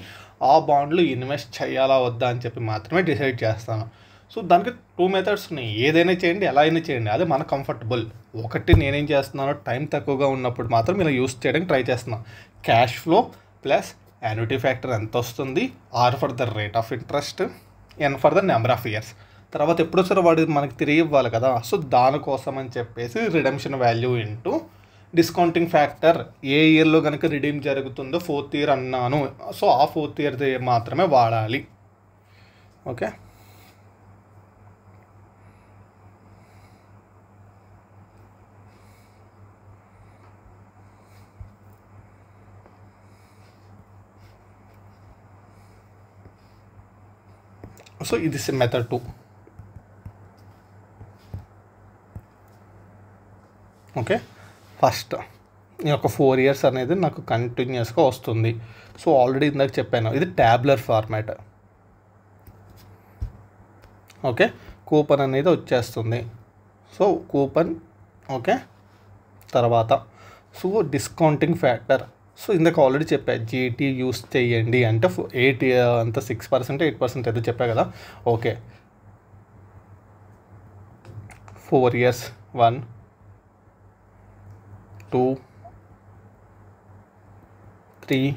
ఆ బాండ్లు ఇన్వెస్ట్ చేయాలా వద్దా అని చెప్పి మాత్రమే డిసైడ్ చేస్తాను. సో దానికి 2 methods ఉన్నాయి. ఏదైనా చేయండి, ఎలా అయినా చేయండి, అదే మన కంఫర్టబుల్. ఒకటి నేనేం చేస్తున్నాను, టైం తక్కువగా ఉన్నప్పుడు మాత్రం ఇలా యూస్ చేయడానికి ట్రై చేస్తున్నాను. Cash flow plus annuity factor ఎంత వస్తుంది, R for the rate of interest, N for the number of years. తర్వాత ఎప్పుడు వచ్చారో వాడు మనకి తిరిగి ఇవ్వాలి కదా. సో దానికోసం అని చెప్పేసి redemption value into discounting factor. ఏ ఇయర్లో కనుక రిడీమ్ జరుగుతుందో 4th year అన్నాను, సో ఆ 4th year మాత్రమే వాడాలి. ఓకే, సో ఇది మెథడ్ 2. ఓకే, ఫస్ట్ ఈ యొక్క 4 years అనేది నాకు కంటిన్యూస్గా వస్తుంది. సో ఆల్రెడీ ఇందాక చెప్పాను, ఇది ట్యాబ్లర్ ఫార్మాట్. ఓకే, కూపన్ అనేది వచ్చేస్తుంది. సో కూపన్, ఓకే, తర్వాత సో డిస్కౌంటింగ్ ఫ్యాక్టర్. సో ఇందాక ఆల్రెడీ చెప్పా, జీటీ యూస్ చేయండి అంటే 8 అంత 6%, 8% ఏదో చెప్పా కదా. ఓకే, 4 years 1, 2, 3,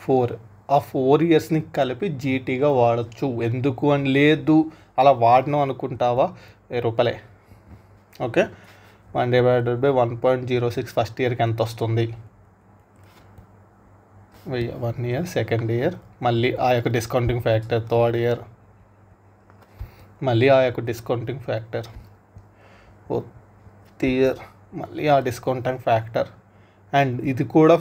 4 ఆ 4 yearsని కలిపి జీటీగా వాడచ్చు. ఎందుకు అని లేదు, అలా వాడను అనుకుంటావా, ₹1000. ఓకే, 1/1.06 ఫస్ట్ ఇయర్కి ఎంత వస్తుంది, 1 year, సెకండ్ ఇయర్ మళ్ళీ ఆ యొక్క డిస్కౌంటింగ్ ఫ్యాక్టర్, థర్డ్ ఇయర్ మళ్ళీ ఆ యొక్క డిస్కౌంటింగ్ ఫ్యాక్టర్, ఫోర్త్ ఇయర్ మళ్ళీ ఆ డిస్కౌంటింగ్ ఫ్యాక్టర్. అండ్ ఇది కూడా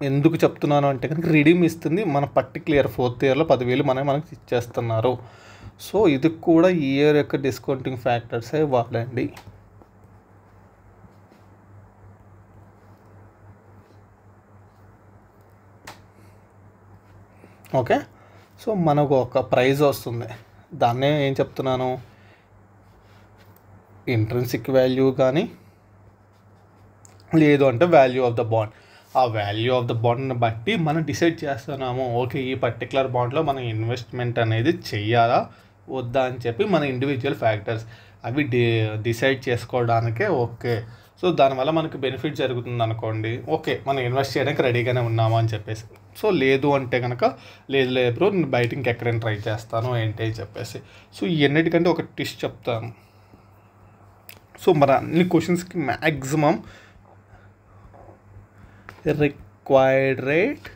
ఎందుకు చెప్తున్నాను అంటే కనుక రిడీమ్ ఇస్తుంది మన పర్టిక్యులర్ 4th ఇయర్లో 10,000 మనకి ఇచ్చేస్తున్నారు. సో ఇది కూడా ఈ ఇయర్ యొక్క డిస్కౌంటింగ్ ఫ్యాక్టర్సే వాడండి. ఓకే, సో మనకు ఒక ప్రైజ్ వస్తుంది, దాన్నే ఏం చెప్తున్నాను, ఇంట్రిన్సిక్ వాల్యూ కానీ లేదు అంటే వాల్యూ ఆఫ్ ద బాండ్. ఆ వాల్యూ ఆఫ్ ద బాండ్ని బట్టి మనం డిసైడ్ చేస్తున్నాము, ఓకే ఈ పర్టికులర్ బాండ్లో మనం ఇన్వెస్ట్మెంట్ అనేది చెయ్యాలా వద్దా అని చెప్పి మన ఇండివిజువల్ ఫ్యాక్టర్స్ అవి డిసైడ్ చేసుకోవడానికే. ఓకే, సో దానివల్ల మనకు బెనిఫిట్ జరుగుతుంది అనుకోండి, ఓకే మనం ఇన్వెస్ట్ చేయడానికి రెడీగానే ఉన్నాము అని చెప్పేసి. సో లేదు అంటే కనుక లేదు బ్రో నేను బయట ఇంకెక్కడైనా ట్రై చేస్తాను ఏంటి అని చెప్పేసి. సో ఎన్నిటికంటే ఒక టిస్ట్ చెప్తాను. సో మన అన్ని క్వశ్చన్స్కి maximum required rate,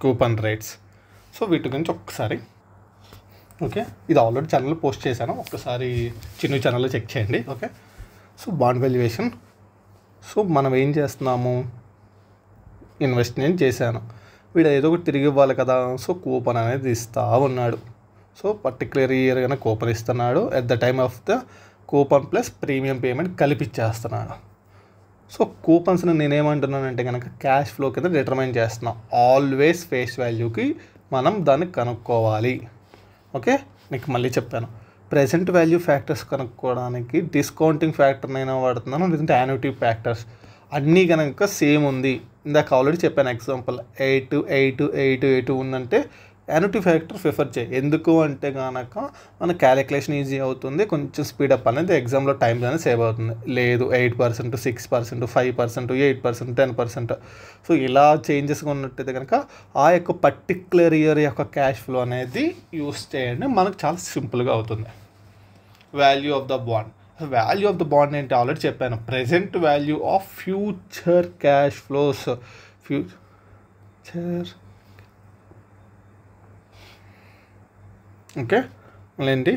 coupon rates, so వీటి గురించి ఒక్కసారి, ఓకే ఇది ఆల్రెడీ ఛానల్లో పోస్ట్ చేశాను, ఒక్కసారి చిన్న ఛానల్లో చెక్ చేయండి. Okay, so bond valuation. So మనం ఏం చేస్తున్నాము, ఇన్వెస్ట్మెంట్ చేశాను, వీడు ఏదో ఒకటి తిరిగి ఇవ్వాలి కదా, సో కూపన్ అనేది ఇస్తూ ఉన్నాడు. సో పర్టికులర్ ఇయర్ కనుక కూపన్ ఇస్తున్నాడు, at the time of the coupon plus premium payment కలిపిచ్చేస్తున్నాడు. సో కూపన్స్ని నేనేమంటున్నానంటే కనుక క్యాష్ ఫ్లో కింద డిటర్మైన్ చేస్తున్నాం. ఆల్వేస్ ఫేస్ వాల్యూకి మనం దాన్ని కనుక్కోవాలి. ఓకే, నీకు మళ్ళీ చెప్పాను, ప్రెజెంట్ వాల్యూ ఫ్యాక్టర్స్ కనుక్కోవడానికి డిస్కౌంటింగ్ ఫ్యాక్టర్నైనా వాడుతున్నాను, లేదంటే యాన్యుటీ ఫ్యాక్టర్స్ అన్నీ కనుక సేమ్ ఉంది. ఇందాక ఆల్రెడీ చెప్పాను ఎగ్జాంపుల్ 8 ఉందంటే యాన్యుటీ ఫ్యాక్టర్ ప్రిఫర్ చేయి. ఎందుకు అంటే కనుక మన క్యాలిక్యులేషన్ ఈజీ అవుతుంది, కొంచెం స్పీడప్ అనేది ఎగ్జామ్లో టైం అనేది సేవ్ అవుతుంది. లేదు 8%, 6%, 5%, 8%, 10%, సో ఇలా చేంజెస్గా ఉన్నట్టయితే కనుక ఆ యొక్క పర్టిక్యులర్ ఇయర్ యొక్క క్యాష్ ఫ్లో అనేది యూస్ చేయండి, మనకు చాలా సింపుల్గా అవుతుంది. Value of the bond, value of the bond ఏంటి ఆల్రెడీ చెప్పాను, present value of future cash flows. Future okay ఏంటి,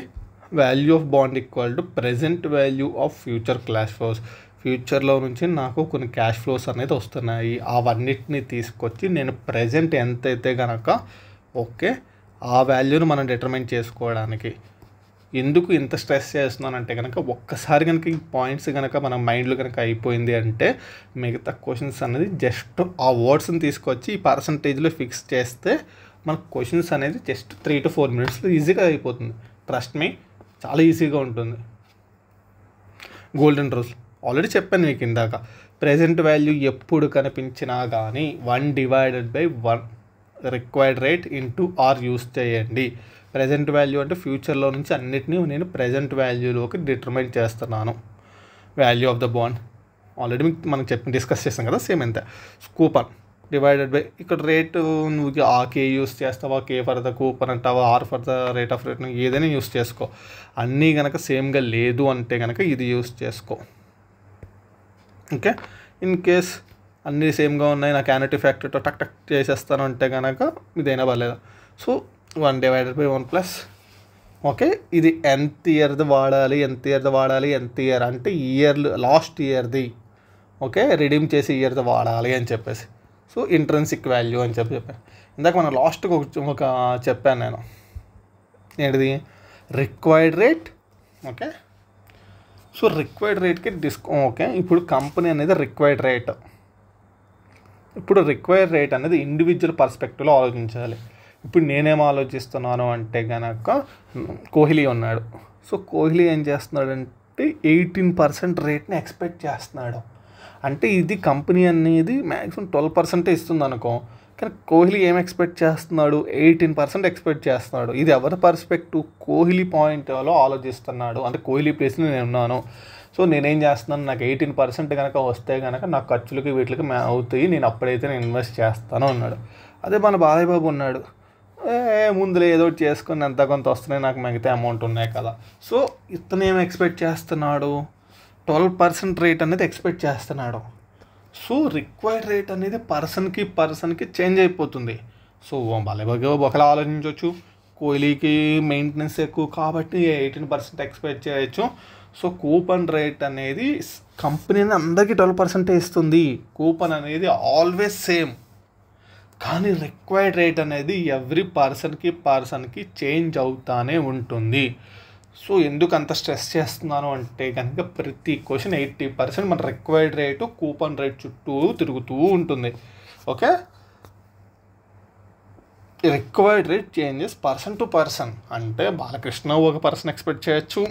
value of bond equal to present value of future cash flows. ఫ్యూచర్లో నుంచి నాకు కొన్ని క్యాష్ ఫ్లోస్ అనేది వస్తున్నాయి, అవన్నిటిని తీసుకొచ్చి నేను ప్రెజెంట్ ఎంతైతే కనుక ఓకే ఆ వాల్యూని మనం డిటర్మైన్ చేసుకోవడానికి. ఎందుకు ఇంత స్ట్రెస్ చేస్తున్నానంటే కనుక ఒక్కసారి కనుక ఈ పాయింట్స్ కనుక మన మైండ్లో కనుక అయిపోయింది అంటే మిగతా క్వశ్చన్స్ అనేది జస్ట్ ఆ వర్డ్స్ని తీసుకొచ్చి ఈ పర్సంటేజ్లో ఫిక్స్ చేస్తే మన క్వశ్చన్స్ అనేది జస్ట్ 3 to 4 minutesలో ఈజీగా అయిపోతుంది. ట్రస్ట్ మీ, చాలా ఈజీగా ఉంటుంది. గోల్డెన్ రూల్ ఆల్రెడీ చెప్పాను మీకు ఇందాక, ప్రెజెంట్ వాల్యూ ఎప్పుడు కనిపించినా కానీ 1/1 required rate into R use చేయండి. ప్రెజెంట్ వాల్యూ అంటే ఫ్యూచర్లో నుంచి అన్నిటినీ నేను ప్రెజెంట్ వాల్యూలోకి డిటర్మైన్ చేస్తున్నాను. Value of the bond already మనం డిస్కస్ చేస్తాం కదా, సేమ్ అంతే. కూపన్ డివైడెడ్ బై ఇక్కడ రేటు నువ్వు ఆ కే యూస్ చేస్తావా, కే ఫర్ ద కూపన్ అంటావా, R for the rate of return, ఏదైనా యూస్ చేసుకో. అన్నీ కనుక సేమ్గా లేదు అంటే కనుక ఇది యూస్ చేసుకో. ఓకే, ఇన్ కేస్ అన్నీ సేమ్గా ఉన్నాయి, నాకు యాన్యుటీ ఫ్యాక్టర్తో టక్ చేసేస్తాను అంటే కనుక ఇదైనా పర్లేదు. సో 1/1 ప్లస్ ఓకే ఇది ఎంత ఇయర్ది వాడాలి, ఎంత ఇయర్ అంటే ఇయర్ లాస్ట్ ఇయర్ది ఓకే రిడీమ్ చేసి ఇయర్ది వాడాలి అని చెప్పేసి. సో ఇంట్రెన్సిక్ వాల్యూ అని చెప్పాను ఇందాక మనం లాస్ట్కి ఒక చెప్పాను నేను, ఏంటిది required rate. Okay, so required రేట్కి ఓకే, ఇప్పుడు కంపెనీ అనేది రిక్వైర్డ్ రేట్. ఇప్పుడు రిక్వైర్డ్ రేట్ అనేది ఇండివిజువల్ పర్స్పెక్టివ్లో ఆలోచించాలి. ఇప్పుడు నేనేం ఆలోచిస్తున్నాను అంటే కనుక కోహ్లీ ఉన్నాడు. సో కోహ్లీ ఏం చేస్తున్నాడంటే 18% రేట్ని ఎక్స్పెక్ట్ చేస్తున్నాడు. అంటే ఇది కంపెనీ అనేది మ్యాక్సిమం 12% ఇస్తుంది అనుకో, కానీ కోహ్లీ ఏం ఎక్స్పెక్ట్ చేస్తున్నాడు, 18% ఎక్స్పెక్ట్ చేస్తున్నాడు. ఇది ఎవరి పర్స్పెక్టివ్, కోహ్లీ పాయింట్లో ఆలోచిస్తున్నాడు. అంటే కోహ్లీ ప్లేస్లో నేను ఉన్నాను, సో నేనేం చేస్తున్నాను, నాకు 18% కనుక వస్తే కనుక నాకు ఖర్చులకి వీటికి అవుతాయి, నేను అప్పుడైతే నేను ఇన్వెస్ట్ చేస్తాను అన్నాడు. అదే మన బాలయ్య బాబు ఉన్నాడు, ముందులో ఏదో చేసుకొని ఎంత కొంత వస్తున్నాయి, నాకు మిగతా అమౌంట్ ఉన్నాయి కదా. సో ఇతను ఏం ఎక్స్పెక్ట్ చేస్తున్నాడు, 12% రేట్ అనేది ఎక్స్పెక్ట్ చేస్తున్నాడు. సో రిక్వైర్డ్ రేట్ అనేది పర్సన్కి చేంజ్ అయిపోతుంది. సో బాలయ్య ఒకలా ఆలోచించవచ్చు, కోహ్లీకి మెయింటెనెన్స్ ఎక్కువ కాబట్టి 18% ఎక్స్పెక్ట్ చేయొచ్చు. సో కూపన్ రేట్ అనేది కంపెనీని అందరికీ 12% ఇస్తుంది. కూపన్ అనేది ఆల్వేస్ సేమ్. కానీ రిక్వైర్డ్ రేట్ అనేది ఎవ్రీ పర్సన్కి చేంజ్ అవుతానే ఉంటుంది. సో ఎందుకు అంత స్ట్రెస్ చేస్తున్నాను అంటే కనుక ప్రతి క్వశ్చన్ 80% మన రిక్వైర్డ్ రేటు కూపన్ రేట్ చుట్టూ తిరుగుతూ ఉంటుంది. Okay, required rate changes person to person. అంటే బాలకృష్ణ ఒక పర్సన్ ఎక్స్పెక్ట్ చేయొచ్చు,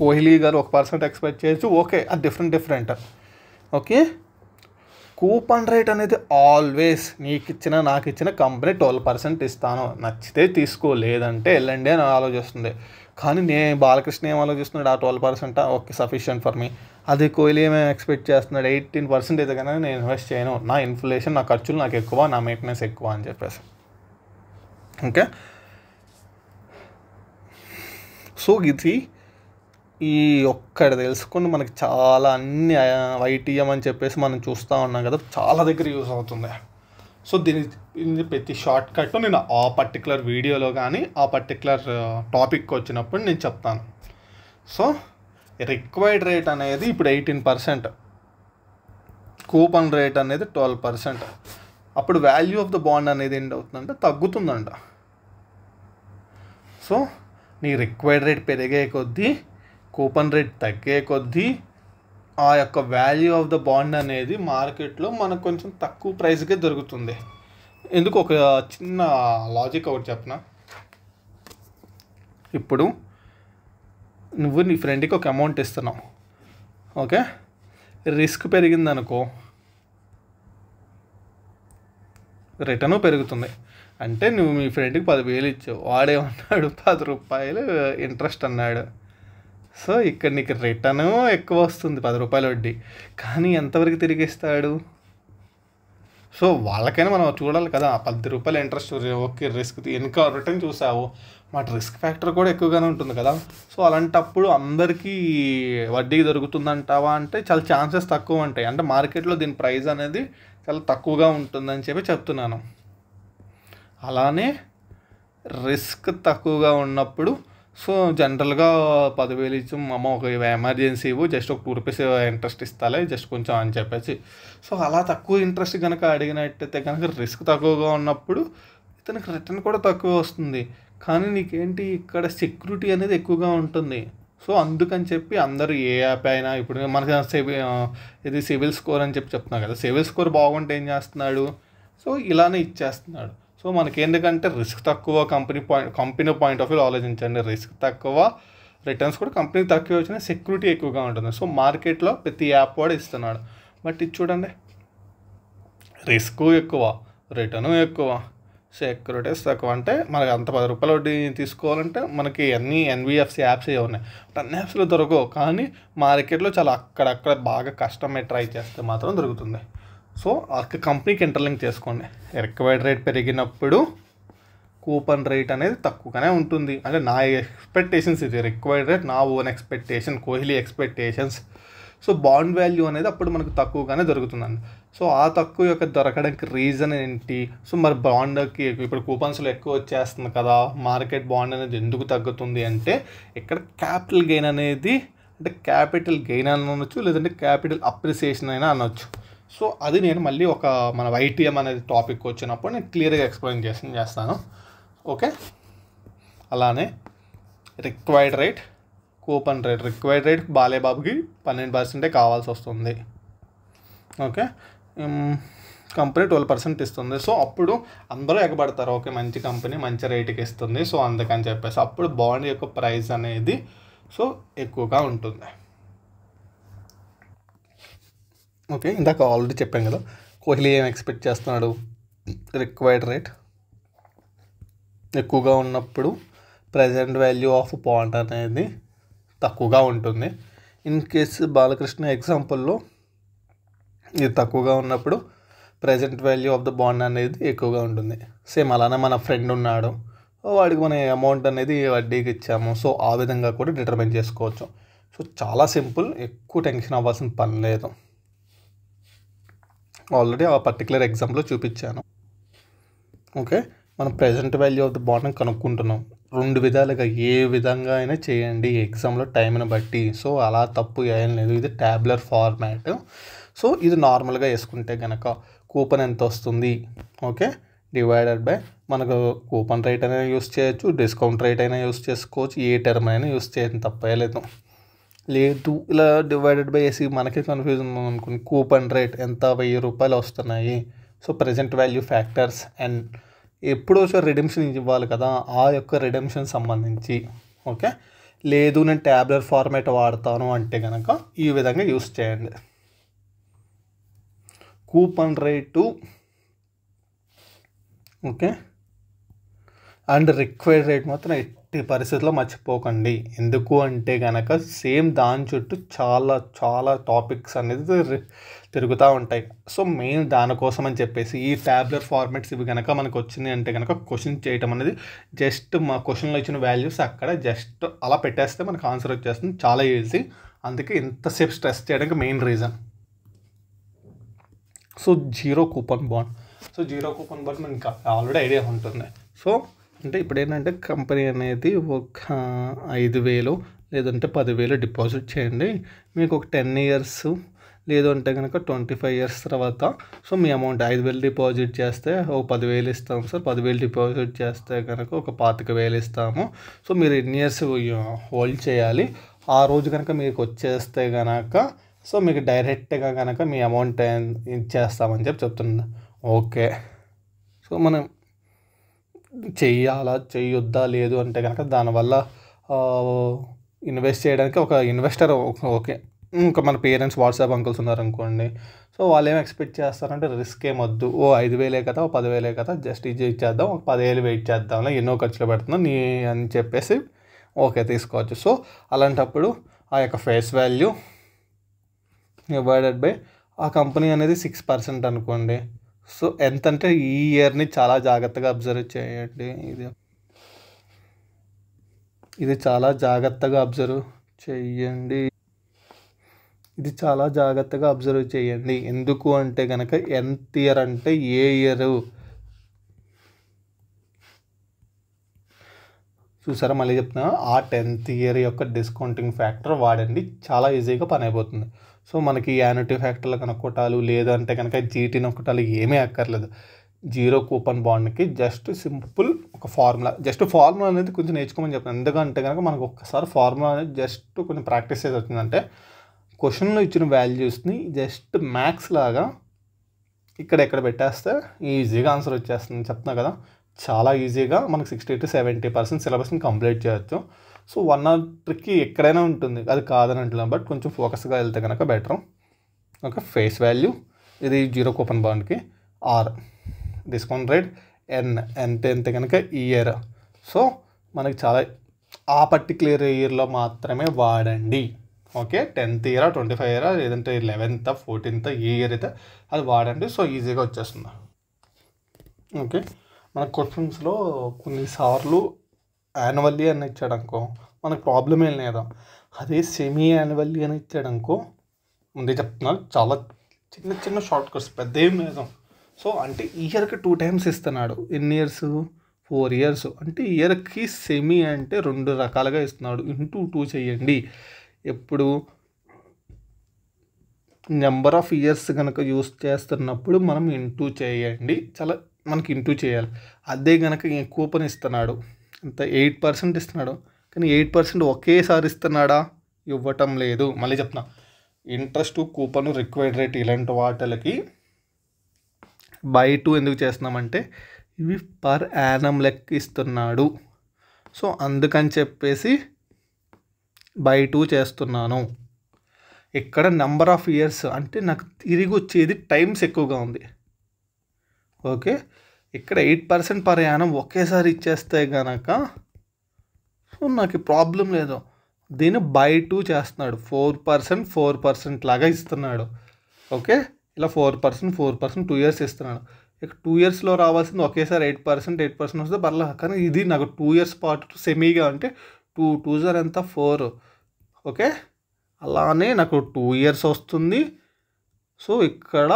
కోహ్లీ గారు ఒక పర్సెంట్ ఎక్స్పెక్ట్ చేయొచ్చు. ఓకే, అది డిఫరెంట్. ఓకే, కూపన్ రేట్ అనేది ఆల్వేస్ నాకు ఇచ్చిన కంపెనీ 12% ఇస్తాను, నచ్చితే తీసుకో, లేదంటే వెళ్ళండి అని ఆలోచిస్తుంది. కానీ బాలకృష్ణ ఏం ఆలోచిస్తున్నాడు, ఆ 12% ఓకే సఫిషియంట్ ఫర్ మీ. అదే కోహ్లీ ఏమేమి ఎక్స్పెక్ట్ చేస్తున్నాడు, 18% అయితే కనుక నేను ఇన్వెస్ట్ చేయను, నా ఇన్ఫ్లేషన్, నా ఖర్చులు నాకు ఎక్కువ, నా మెయింటెనెన్స్ ఎక్కువ అని చెప్పేసి. ఓకే, సో ఇది ఈ ఒక్కటి తెలుసుకుని మనకి చాలా అన్ని వైటీఎం అని చెప్పేసి మనం చూస్తూ ఉన్నాం కదా, చాలా దగ్గర యూజ్ అవుతుంది. సో దీని ప్రతి షార్ట్ కట్ నేను ఆ పర్టికులర్ వీడియోలో కానీ ఆ పర్టికులర్ టాపిక్ వచ్చినప్పుడు నేను చెప్తాను. సో రిక్వైర్డ్ రేట్ అనేది ఇప్పుడు 18%, కూపన్ రేట్ అనేది 12%. అప్పుడు వాల్యూ ఆఫ్ ద బాండ్ అనేది ఏంటి అవుతుందంటే తగ్గుతుందంట. సో నీ రిక్వైర్డ్ రేట్ పెరిగే కొద్దీ, కూపన్ రేట్ తగ్గే కొద్దీ ఆ యొక్క వాల్యూ ఆఫ్ ద బాండ్ అనేది మార్కెట్లో మనకు కొంచెం తక్కువ ప్రైస్కే దొరుకుతుంది. ఎందుకు ఒక చిన్న లాజిక్ ఒకటి చెప్పనా, ఇప్పుడు నువ్వు నీ ఫ్రెండ్కి ఒక అమౌంట్ ఇస్తున్నావు. ఓకే, రిస్క్ పెరిగిందనుకో రిటర్ను పెరుగుతుంది. అంటే నువ్వు మీ ఫ్రెండ్కి 10,000 ఇచ్చావు, వాడేమన్నాడు 10 రూపాయలు ఇంట్రెస్ట్ అన్నాడు. సో ఇక్కడ నీకు రిటర్ను ఎక్కువ వస్తుంది, 10 రూపాయలు వడ్డీ, కానీ ఎంతవరకు తిరిగిస్తాడు? సో వాళ్ళకైనా మనం చూడాలి కదా, 10 రూపాయలు ఇంట్రెస్ట్, ఓకే రిస్క్ ఇంకా రిటర్న్ చూసావు, మాట రిస్క్ ఫ్యాక్టర్ కూడా ఎక్కువగానే ఉంటుంది కదా. సో అలాంటప్పుడు అందరికీ వడ్డీ దొరుకుతుందంటావా అంటే చాలా ఛాన్సెస్ తక్కువ ఉంటాయి. అంటే మార్కెట్లో దీని ప్రైస్ అనేది చాలా తక్కువగా ఉంటుందని చెప్పి చెప్తున్నాను. అలానే రిస్క్ తక్కువగా ఉన్నప్పుడు సో జనరల్గా 10,000 ఇచ్చి అమ్మ ఒక ఎమర్జెన్సీ ఇవ్వు, జస్ట్ ఒక 2 రూపీస్ ఇంట్రెస్ట్ ఇస్తాలే జస్ట్ కొంచెం అని చెప్పేసి. సో అలా తక్కువ ఇంట్రెస్ట్ కనుక అడిగినట్టయితే కనుక రిస్క్ తక్కువగా ఉన్నప్పుడు ఇతనికి రిటర్న్ కూడా తక్కువ వస్తుంది. కానీ నీకేంటి ఇక్కడ సెక్యూరిటీ అనేది ఎక్కువగా ఉంటుంది. సో అందుకని చెప్పి అందరూ ఏ యాప్ అయినా, ఇప్పుడు మనకి ఇది సివిల్ స్కోర్ అని చెప్పి చెప్తున్నాను కదా, సివిల్ స్కోర్ బాగుంటే ఏం చేస్తున్నాడు, సో ఇలానే ఇచ్చేస్తున్నాడు. సో మనకి ఎందుకంటే రిస్క్ తక్కువ, కంపెనీ పాయింట్ ఆఫ్ వ్యూ ఆలోచించండి, రిస్క్ తక్కువ, రిటర్న్స్ కూడా కంపెనీకి తక్కువ వచ్చినా సెక్యూరిటీ ఎక్కువగా ఉంటుంది. సో మార్కెట్లో ప్రతి యాప్ కూడా ఇస్తున్నాడు. బట్ ఇది చూడండి, రిస్క్ ఎక్కువ, రిటర్ను ఎక్కువ, సెక్యూరిటీస్ తక్కువ. అంటే మనకి అంత 10 రూపాయలు వడ్డీ తీసుకోవాలంటే మనకి అన్ని ఎన్బిఎఫ్సి యాప్స్ ఏ ఉన్నాయి, అన్ని యాప్స్లో దొరకవు. కానీ మార్కెట్లో చాలా అక్కడక్కడ బాగా కష్టమే ట్రై చేస్తే మాత్రం దొరుకుతుంది. సో ఆ కంపెనీకి ఇంటర్లింక్ చేసుకోండి. రిక్వైర్డ్ రేట్ పెరిగినప్పుడు కూపన్ రేట్ అనేది తక్కువగానే ఉంటుంది. అంటే నా ఎక్స్పెక్టేషన్స్, ఇది రిక్వైర్డ్ రేట్ నా own expectation, Kohli expectations. So bond value అనేది అప్పుడు మనకు తక్కువగానే దొరుకుతుందండి. సో ఆ తక్కువ యొక్క దొరకడానికి రీజన్ ఏంటి? సో మరి బాండ్కి ఇప్పుడు కూపన్స్లో ఎక్కువ వచ్చేస్తుంది కదా, మార్కెట్ బాండ్ అనేది ఎందుకు తగ్గుతుంది అంటే ఇక్కడ క్యాపిటల్ గెయిన్ అనేది, అంటే క్యాపిటల్ గెయిన్ అని అనొచ్చు, లేదంటే క్యాపిటల్ అప్రిసియేషన్ అయినా అనొచ్చు. సో అది నేను మళ్ళీ ఒక మన వైటీఎం అనేది టాపిక్ వచ్చినప్పుడు నేను క్లియర్గా ఎక్స్ప్లెయిన్ చేస్తాను. ఓకే, అలానే required rate, coupon rate. Required rate బాలేబాబుకి 12% కావాల్సి వస్తుంది. ఓకే, కంపెనీ 12% ఇస్తుంది. సో అప్పుడు అందరూ ఎగబడతారు, ఓకే మంచి కంపెనీ మంచి రేటుకి ఇస్తుంది, సో అందుకని చెప్పేసి అప్పుడు బాండ్ యొక్క ప్రైస్ అనేది సో ఎక్కువగా ఉంటుంది. ఓకే, ఇందాక ఆల్రెడీ చెప్పాను కదా, కోహ్లీ ఏం ఎక్స్పెక్ట్ చేస్తున్నాడు, రిక్వైర్డ్ రేట్ ఎక్కువగా ఉన్నప్పుడు ప్రజెంట్ వాల్యూ ఆఫ్ బాండ్ అనేది తక్కువగా ఉంటుంది. ఇన్ కేసు బాలకృష్ణ ఎగ్జాంపుల్లో ఇది తక్కువగా ఉన్నప్పుడు present value of the bond అనేది ఎక్కువగా ఉంటుంది. సేమ్ అలానే మన ఫ్రెండ్ ఉన్నాడు, వాడికి మన అమౌంట్ అనేది వడ్డీకి ఇచ్చాము, సో ఆ విధంగా కూడా డిటర్మైన్ చేసుకోవచ్చు. సో చాలా సింపుల్, ఎక్కువ టెన్షన్ అవ్వాల్సిన పని లేదు. ఆల్రెడీ ఆ పర్టికులర్ ఎగ్జాంపుల్లో చూపించాను. ఓకే, మనం ప్రజెంట్ వాల్యూ ఆఫ్ ద బాండ్ని కనుక్కుంటున్నాం. 2 విధాలుగా ఏ విధంగా అయినా చేయండి ఎగ్జామ్లో టైంని బట్టి. సో అలా తప్పు ఏం లేదు, ఇది ట్యాబులర్ ఫార్మాట్. సో ఇది నార్మల్గా వేసుకుంటే కనుక కూపన్ ఎంత వస్తుంది, ఓకే, డివైడెడ్ బై మనకు కూపన్ రేట్ అయినా యూస్ చేయొచ్చు, డిస్కౌంట్ రేట్ అయినా యూస్ చేసుకోవచ్చు, ఏ టర్మ్ అయినా యూస్ చేయడం తప్పే లేదు. ఇలా డివైడెడ్ బై వేసి మనకి కన్ఫ్యూజన్ అనుకుని కూపన్ రేట్ ఎంత 1000 రూపాయలు వస్తున్నాయి. So present value factors and ఎప్పుడో రిడెంప్షన్ ఇవ్వాలి కదా, ఆ యొక్క రిడెంప్షన్ సంబంధించి. ఓకే, లేదు నేను ట్యాబ్లెట్ ఫార్మాట్ వాడతాను అంటే కనుక ఈ విధంగా యూస్ చేయండి. Coupon rate, okay, and required rate మాత్రం ఎట్టి పరిస్థితుల్లో మర్చిపోకండి. ఎందుకు అంటే కనుక సేమ్ దాని చుట్టూ చాలా చాలా టాపిక్స్ అనేది తిరుగుతూ ఉంటాయి. సో మెయిన్ దానికోసం అని చెప్పేసి ఈ ట్యాబ్లెట్ ఫార్మాట్స్ ఇవి కనుక మనకు వచ్చినాయి అంటే కనుక క్వశ్చన్ చేయటం అనేది జస్ట్ మా క్వశ్చన్లో ఇచ్చిన వాల్యూస్ అక్కడ జస్ట్ అలా పెట్టేస్తే మనకు ఆన్సర్ వచ్చేస్తుంది, చాలా ఈజీ. అందుకే ఇంతసేపు స్ట్రెస్ చేయడానికి main reason. So zero coupon bond మనకి ఆల్రెడీ ఐడియా ఉంటుంది. సో అంటే ఇప్పుడు ఏంటంటే కంపెనీ అనేది ఒక 5,000 లేదంటే 10,000 డిపాజిట్ చేయండి, మీకు ఒక 10 years లేదు అంటే కనుక 25 years తర్వాత సో మీ అమౌంట్ 5,000 డిపాజిట్ చేస్తే ఒక 10,000 ఇస్తాము సార్, 10,000 డిపాజిట్ చేస్తే కనుక ఒక 25,000 ఇస్తాము. సో మీరు ఎన్ని ఇయర్స్ హోల్డ్ చేయాలి, ఆ రోజు కనుక మీకు వచ్చేస్తే కనుక సో మీకు డైరెక్ట్గా కనుక మీ అమౌంట్ ఇచ్చేస్తామని చెప్తున్నా. ఓకే, సో మనం చెయ్యొద్దా లేదు అంటే కనుక దానివల్ల ఇన్వెస్ట్ చేయడానికి ఒక ఇన్వెస్టర్, ఓకే, ఇంకా మన పేరెంట్స్ వాట్సాప్ అంకుల్స్ ఉన్నారనుకోండి, సో వాళ్ళు ఏం ఎక్స్పెక్ట్ చేస్తారంటే రిస్క్ ఏమొద్దు, 5,000 కదా 10,000 కదా జస్ట్ ఇది ఇచ్చేద్దాం, ఒక 10,000 వెయిట్ చేద్దాంలే, ఎన్నో ఖర్చులు పెడుతున్నాం నీ అని చెప్పేసి ఓకే తీసుకోవచ్చు. సో అలాంటప్పుడు ఆ యొక్క ఫేస్ వాల్యూ డివైడెడ్ బై ఆ కంపెనీ అనేది 6% అనుకోండి. సో ఎంతంటే ఈ ఇయర్ని చాలా జాగ్రత్తగా అబ్జర్వ్ చేయండి, ఇది చాలా జాగ్రత్తగా అబ్జర్వ్ చేయండి. ఎందుకు అంటే కనుక nth ఇయర్ అంటే ఏ ఇయర్ చూసారా, మళ్ళీ చెప్తున్నా, ఆ 10th ఇయర్ యొక్క డిస్కౌంటింగ్ ఫ్యాక్టర్ వాడండి, చాలా ఈజీగా పని అయిపోతుంది. సో మనకి యాన్యుటీ ఫ్యాక్టర్లు కనుక్కోటాలు లేదంటే కనుక జీటీ నొక్కటాలు ఏమీ అక్కర్లేదు. జీరో కూపన్ బాండ్కి జస్ట్ సింపుల్ ఒక ఫార్ములా అనేది కొంచెం నేర్చుకోమని చెప్తాను. ఎందుకంటే కనుక మనకు ఒక్కసారి ఫార్ములా అనేది జస్ట్ కొంచెం ప్రాక్టీస్ చేసి వచ్చిందంటే క్వశ్చన్లో ఇచ్చిన వాల్యూస్ని జస్ట్ మ్యాథ్స్ లాగా ఇక్కడ పెట్టేస్తే ఈజీగా ఆన్సర్ వచ్చేస్తుంది. చెప్తున్నా కదా, చాలా ఈజీగా మనకు 60 to 70% సిలబస్ని కంప్లీట్ చేయొచ్చు. సో 1 or 2కి ఎక్కడైనా ఉంటుంది, అది కాదని అంటున్నాం, బట్ కొంచెం ఫోకస్గా వెళ్తే కనుక బెటర్. ఓకే, ఫేస్ వాల్యూ ఇది జీరో కూపన్ బాండ్కి, ఆర్ డిస్కౌంట్ రేట్, ఎంత కనుక ఇయర్. సో మనకి చాలా ఆ పర్టిక్యులర్ ఇయర్లో మాత్రమే వాడండి. ఓకే, 10th year 25 year లేదంటే 11th 14th ఏ ఇయర్ అయితే అది వాడండి. సో ఈజీగా వచ్చేస్తుంది. ఓకే, మన క్వశ్చన్స్లో కొన్నిసార్లు యాన్యువల్లీ అని ఇచ్చాడనుకో మనకు ప్రాబ్లం ఏం లేదా, అదే సెమీ యాన్యువల్లీ అని ఇచ్చాడనుకో ముందే చెప్తున్నారు, చాలా చిన్న షార్ట్ కట్స్, పెద్ద ఏం లేదు. సో అంటే ఇయర్కి 2 times ఇస్తున్నాడు. ఎన్ని ఇయర్స్, 4 years. అంటే ఇయర్కి సెమీ అంటే 2 రకాలుగా ఇస్తున్నాడు. ఇంటూ 2 చేయండి. ఎప్పుడు నెంబర్ ఆఫ్ ఇయర్స్ కనుక యూస్ చేస్తున్నప్పుడు మనం ఇంటూ చేయండి, చాలా మనకి ఇంటూ చేయాలి. అదే కనుక కూపన్ ఇస్తున్నాడు ఇంత 8% ఇస్తున్నాడు, కానీ 8% ఒకేసారి ఇస్తున్నాడా? ఇవ్వటం లేదు. మళ్ళీ చెప్తున్నా, ఇంట్రెస్ట్, కూపన్, రిక్వైర్డ్ రేట్ ఇలాంటి వాటికి బై 2 ఎందుకు చేస్తున్నామంటే ఇవి పర్ యానం లెక్క ఇస్తున్నాడు. సో అందుకని చెప్పేసి బై 2 చేస్తున్నాను. ఇక్కడ నెంబర్ ఆఫ్ ఇయర్స్ అంటే నాకు తిరిగి వచ్చేది టైమ్స్ ఎక్కువగా ఉంది. ఓకే, ఇక్కడ 8% పర్ యానం ఒకేసారి ఇచ్చేస్తే కనుక సో నాకు ప్రాబ్లం లేదు. దీన్ని బై 2 చేస్తున్నాడు, 4% లాగా ఇస్తున్నాడు. ఓకే, ఇలా 4% 2 ఇయర్స్ ఇస్తున్నాడు. ఇక 2 ఇయర్స్లో రావాల్సింది ఒకేసారి 8% వస్తే పర్లేదు. కానీ ఇది నాకు 2 ఇయర్స్ పాటు సెమీగా అంటే 2 2 ఎంత 4. ఓకే, అలానే నాకు 2 ఇయర్స్ వస్తుంది. సో ఇక్కడ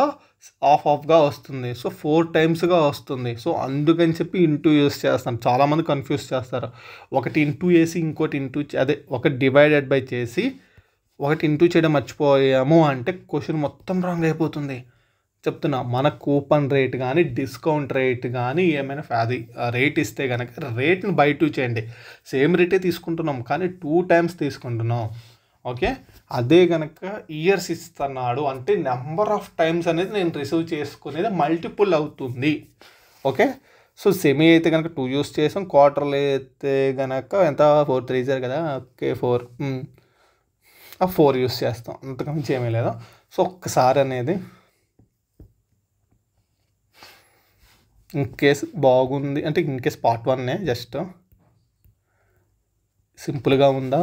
ఆఫ్గా వస్తుంది. సో 4 టైమ్స్గా వస్తుంది. సో అందుకని చెప్పి ఇంటూ యూస్ చేస్తాను. చాలామంది కన్ఫ్యూజ్ చేస్తారు. ఒకటి ఇంటూ వేసి ఇంకోటి ఒకటి డివైడెడ్ బై చేసి ఒకటి ఇంటూ చేయడం మర్చిపోయాము అంటే క్వశ్చన్ మొత్తం రాంగ్ అయిపోతుంది. చెప్తున్నా, మన కూపన్ రేట్ కానీ డిస్కౌంట్ రేట్ కానీ ఏమైనా అది రేట్ ఇస్తే కనుక రేట్ని బై 2 చేయండి. సేమ్ రేటే తీసుకుంటున్నాం కానీ 2 టైమ్స్ తీసుకుంటున్నాం. ఓకే, అదే కనుక ఇయర్స్ ఇస్తున్నాడు అంటే నెంబర్ ఆఫ్ టైమ్స్ అనేది నేను రిసీవ్ చేసుకునేది మల్టిపుల్ అవుతుంది. ఓకే, సో సెమీ అయితే కనుక 2 యూస్ చేసాం, క్వార్టర్లు అయితే కనుక ఎంత 4 3 కదా. ఓకే, 4 యూస్ చేస్తాం, అంతకుమించి ఏమీ లేదు. సో ఒక్కసారి అనేది ఇన్ కేస్ బాగుంది అంటే ఇన్ కేస్ పార్ట్ 1 జస్ట్ సింపుల్గా ఉందా,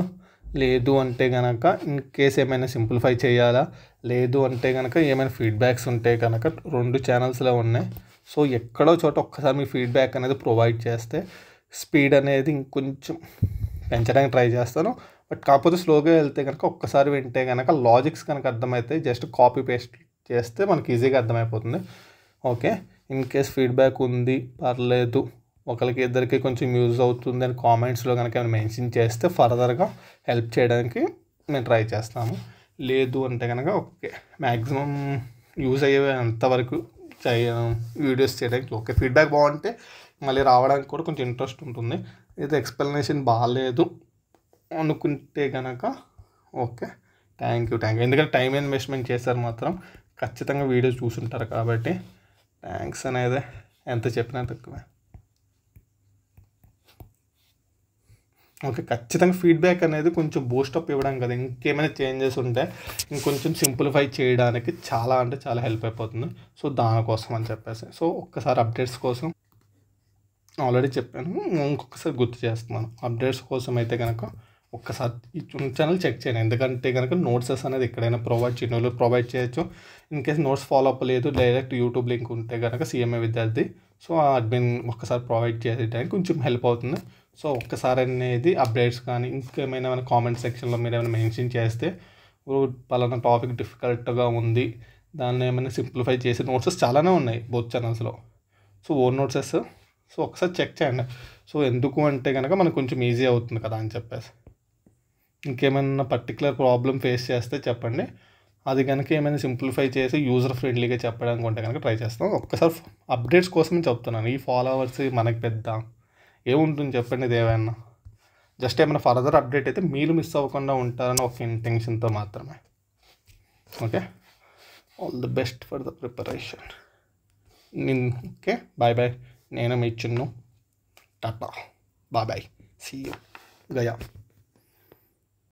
లేదు అంటే కనుక ఇన్ కేస్ ఏమైనా సింప్లిఫై చేయాలా, లేదు అంటే కనుక ఏమైనా ఫీడ్బ్యాక్స్ ఉంటే కనుక 2 ఛానల్స్లో ఉన్నాయి. సో ఎక్కడో చోట ఒక్కసారి మీ ఫీడ్బ్యాక్ అనేది ప్రొవైడ్ చేస్తే స్పీడ్ అనేది ఇంకొంచెం పెంచడానికి ట్రై చేస్తాను. బట్ కాకపోతే స్లోగా వెళ్తే కనుక ఒక్కసారి వింటే కనుక లాజిక్స్ కనుక అర్థమైతే జస్ట్ కాపీ పేస్ట్ చేస్తే మనకి ఈజీగా అర్థమైపోతుంది. ఓకే, ఇన్ కేస్ ఫీడ్బ్యాక్ ఉంది పర్లేదు, ఒకరికి ఇద్దరికి కొంచెం యూజ్ అవుతుంది అని కామెంట్స్లో కనుక ఏమైనా మెన్షన్ చేస్తే ఫర్దర్గా హెల్ప్ చేయడానికి మేము ట్రై చేస్తాము. లేదు అంటే కనుక ఓకే మ్యాక్సిమం యూజ్ అయ్యే అంతవరకు వీడియోస్ చేయడానికి ఓకే. ఫీడ్బ్యాక్ బాగుంటే మళ్ళీ రావడానికి కూడా కొంచెం ఇంట్రెస్ట్ ఉంటుంది. ఇది ఎక్స్ప్లెనేషన్ బాగాలేదు అనుకుంటే కనుక ఓకే, థ్యాంక్ యూ. ఎందుకంటే టైం ఇన్వెస్ట్మెంట్ చేశారు మాత్రం ఖచ్చితంగా వీడియో చూసుంటారు కాబట్టి థ్యాంక్స్ అనేది ఎంత చెప్పినా తక్కువే. ఓకే, ఖచ్చితంగా ఫీడ్బ్యాక్ అనేది కొంచెం బూస్టప్ ఇవ్వడం కదా, ఇంకేమైనా చేంజెస్ ఉంటే ఇంకొంచెం సింప్లిఫై చేయడానికి చాలా అంటే చాలా హెల్ప్ అయిపోతుంది. సో దానికోసం అని చెప్పేసి సో ఒక్కసారి అప్డేట్స్ కోసం ఆల్రెడీ చెప్పాను, ఇంకొకసారి గుర్తు చేస్తున్నాను. అప్డేట్స్ కోసం అయితే కనుక ఒక్కసారి ఈ ఛానల్ చెక్ చేయండి. ఎందుకంటే కనుక నోట్సెస్ అనేది ఎక్కడైనా ప్రొవైడ్ చేయొచ్చు. In case notes follow up లేదు, డైరెక్ట్ యూట్యూబ్ లింక్ ఉంటే కనుక సిఎంఏ విద్యార్థి సో అడ్మిన్ ఒక్కసారి ప్రొవైడ్ చేయడానికి కొంచెం హెల్ప్ అవుతుంది. సో ఒక్కసారి అనేది అప్డేట్స్ కానీ ఇంకేమైనా కామెంట్ సెక్షన్లో మీరు ఏమైనా మెన్షన్ చేస్తే పలానా టాపిక్ డిఫికల్ట్గా ఉంది, దాన్ని ఏమైనా సింప్లిఫై చేసే నోట్సెస్ చాలానే ఉన్నాయి బోత్ ఛానల్స్లో. సో ఓన్ నోట్సెస్ సో ఒకసారి చెక్ చేయండి. సో ఎందుకు అంటే కనుక మనకు కొంచెం ఈజీ అవుతుంది కదా అని చెప్పేసి. ఇంకేమైనా పర్టికులర్ ప్రాబ్లం ఫేస్ చేస్తే చెప్పండి, అది కనుక ఏమైనా సింప్లిఫై చేసి యూజర్ ఫ్రెండ్లీగా చెప్పడానికి ఉంటే కనుక ట్రై చేస్తాం. ఒక్కసారి అప్డేట్స్ కోసమే చెప్తున్నాను. ఈ ఫాలోవర్స్ మనకి పెద్ద ఏముంటుంది చెప్పండి, ఇది ఏమైనా జస్ట్ ఏమైనా ఫర్దర్ అప్డేట్ అయితే మీరు మిస్ అవ్వకుండా ఉంటారని ఒక ఇంటెన్షన్తో మాత్రమే. Okay, all the best for the preparation. Okay, bye bye. నేను మీ Chinnu, tata, bye bye, see you, Gaya.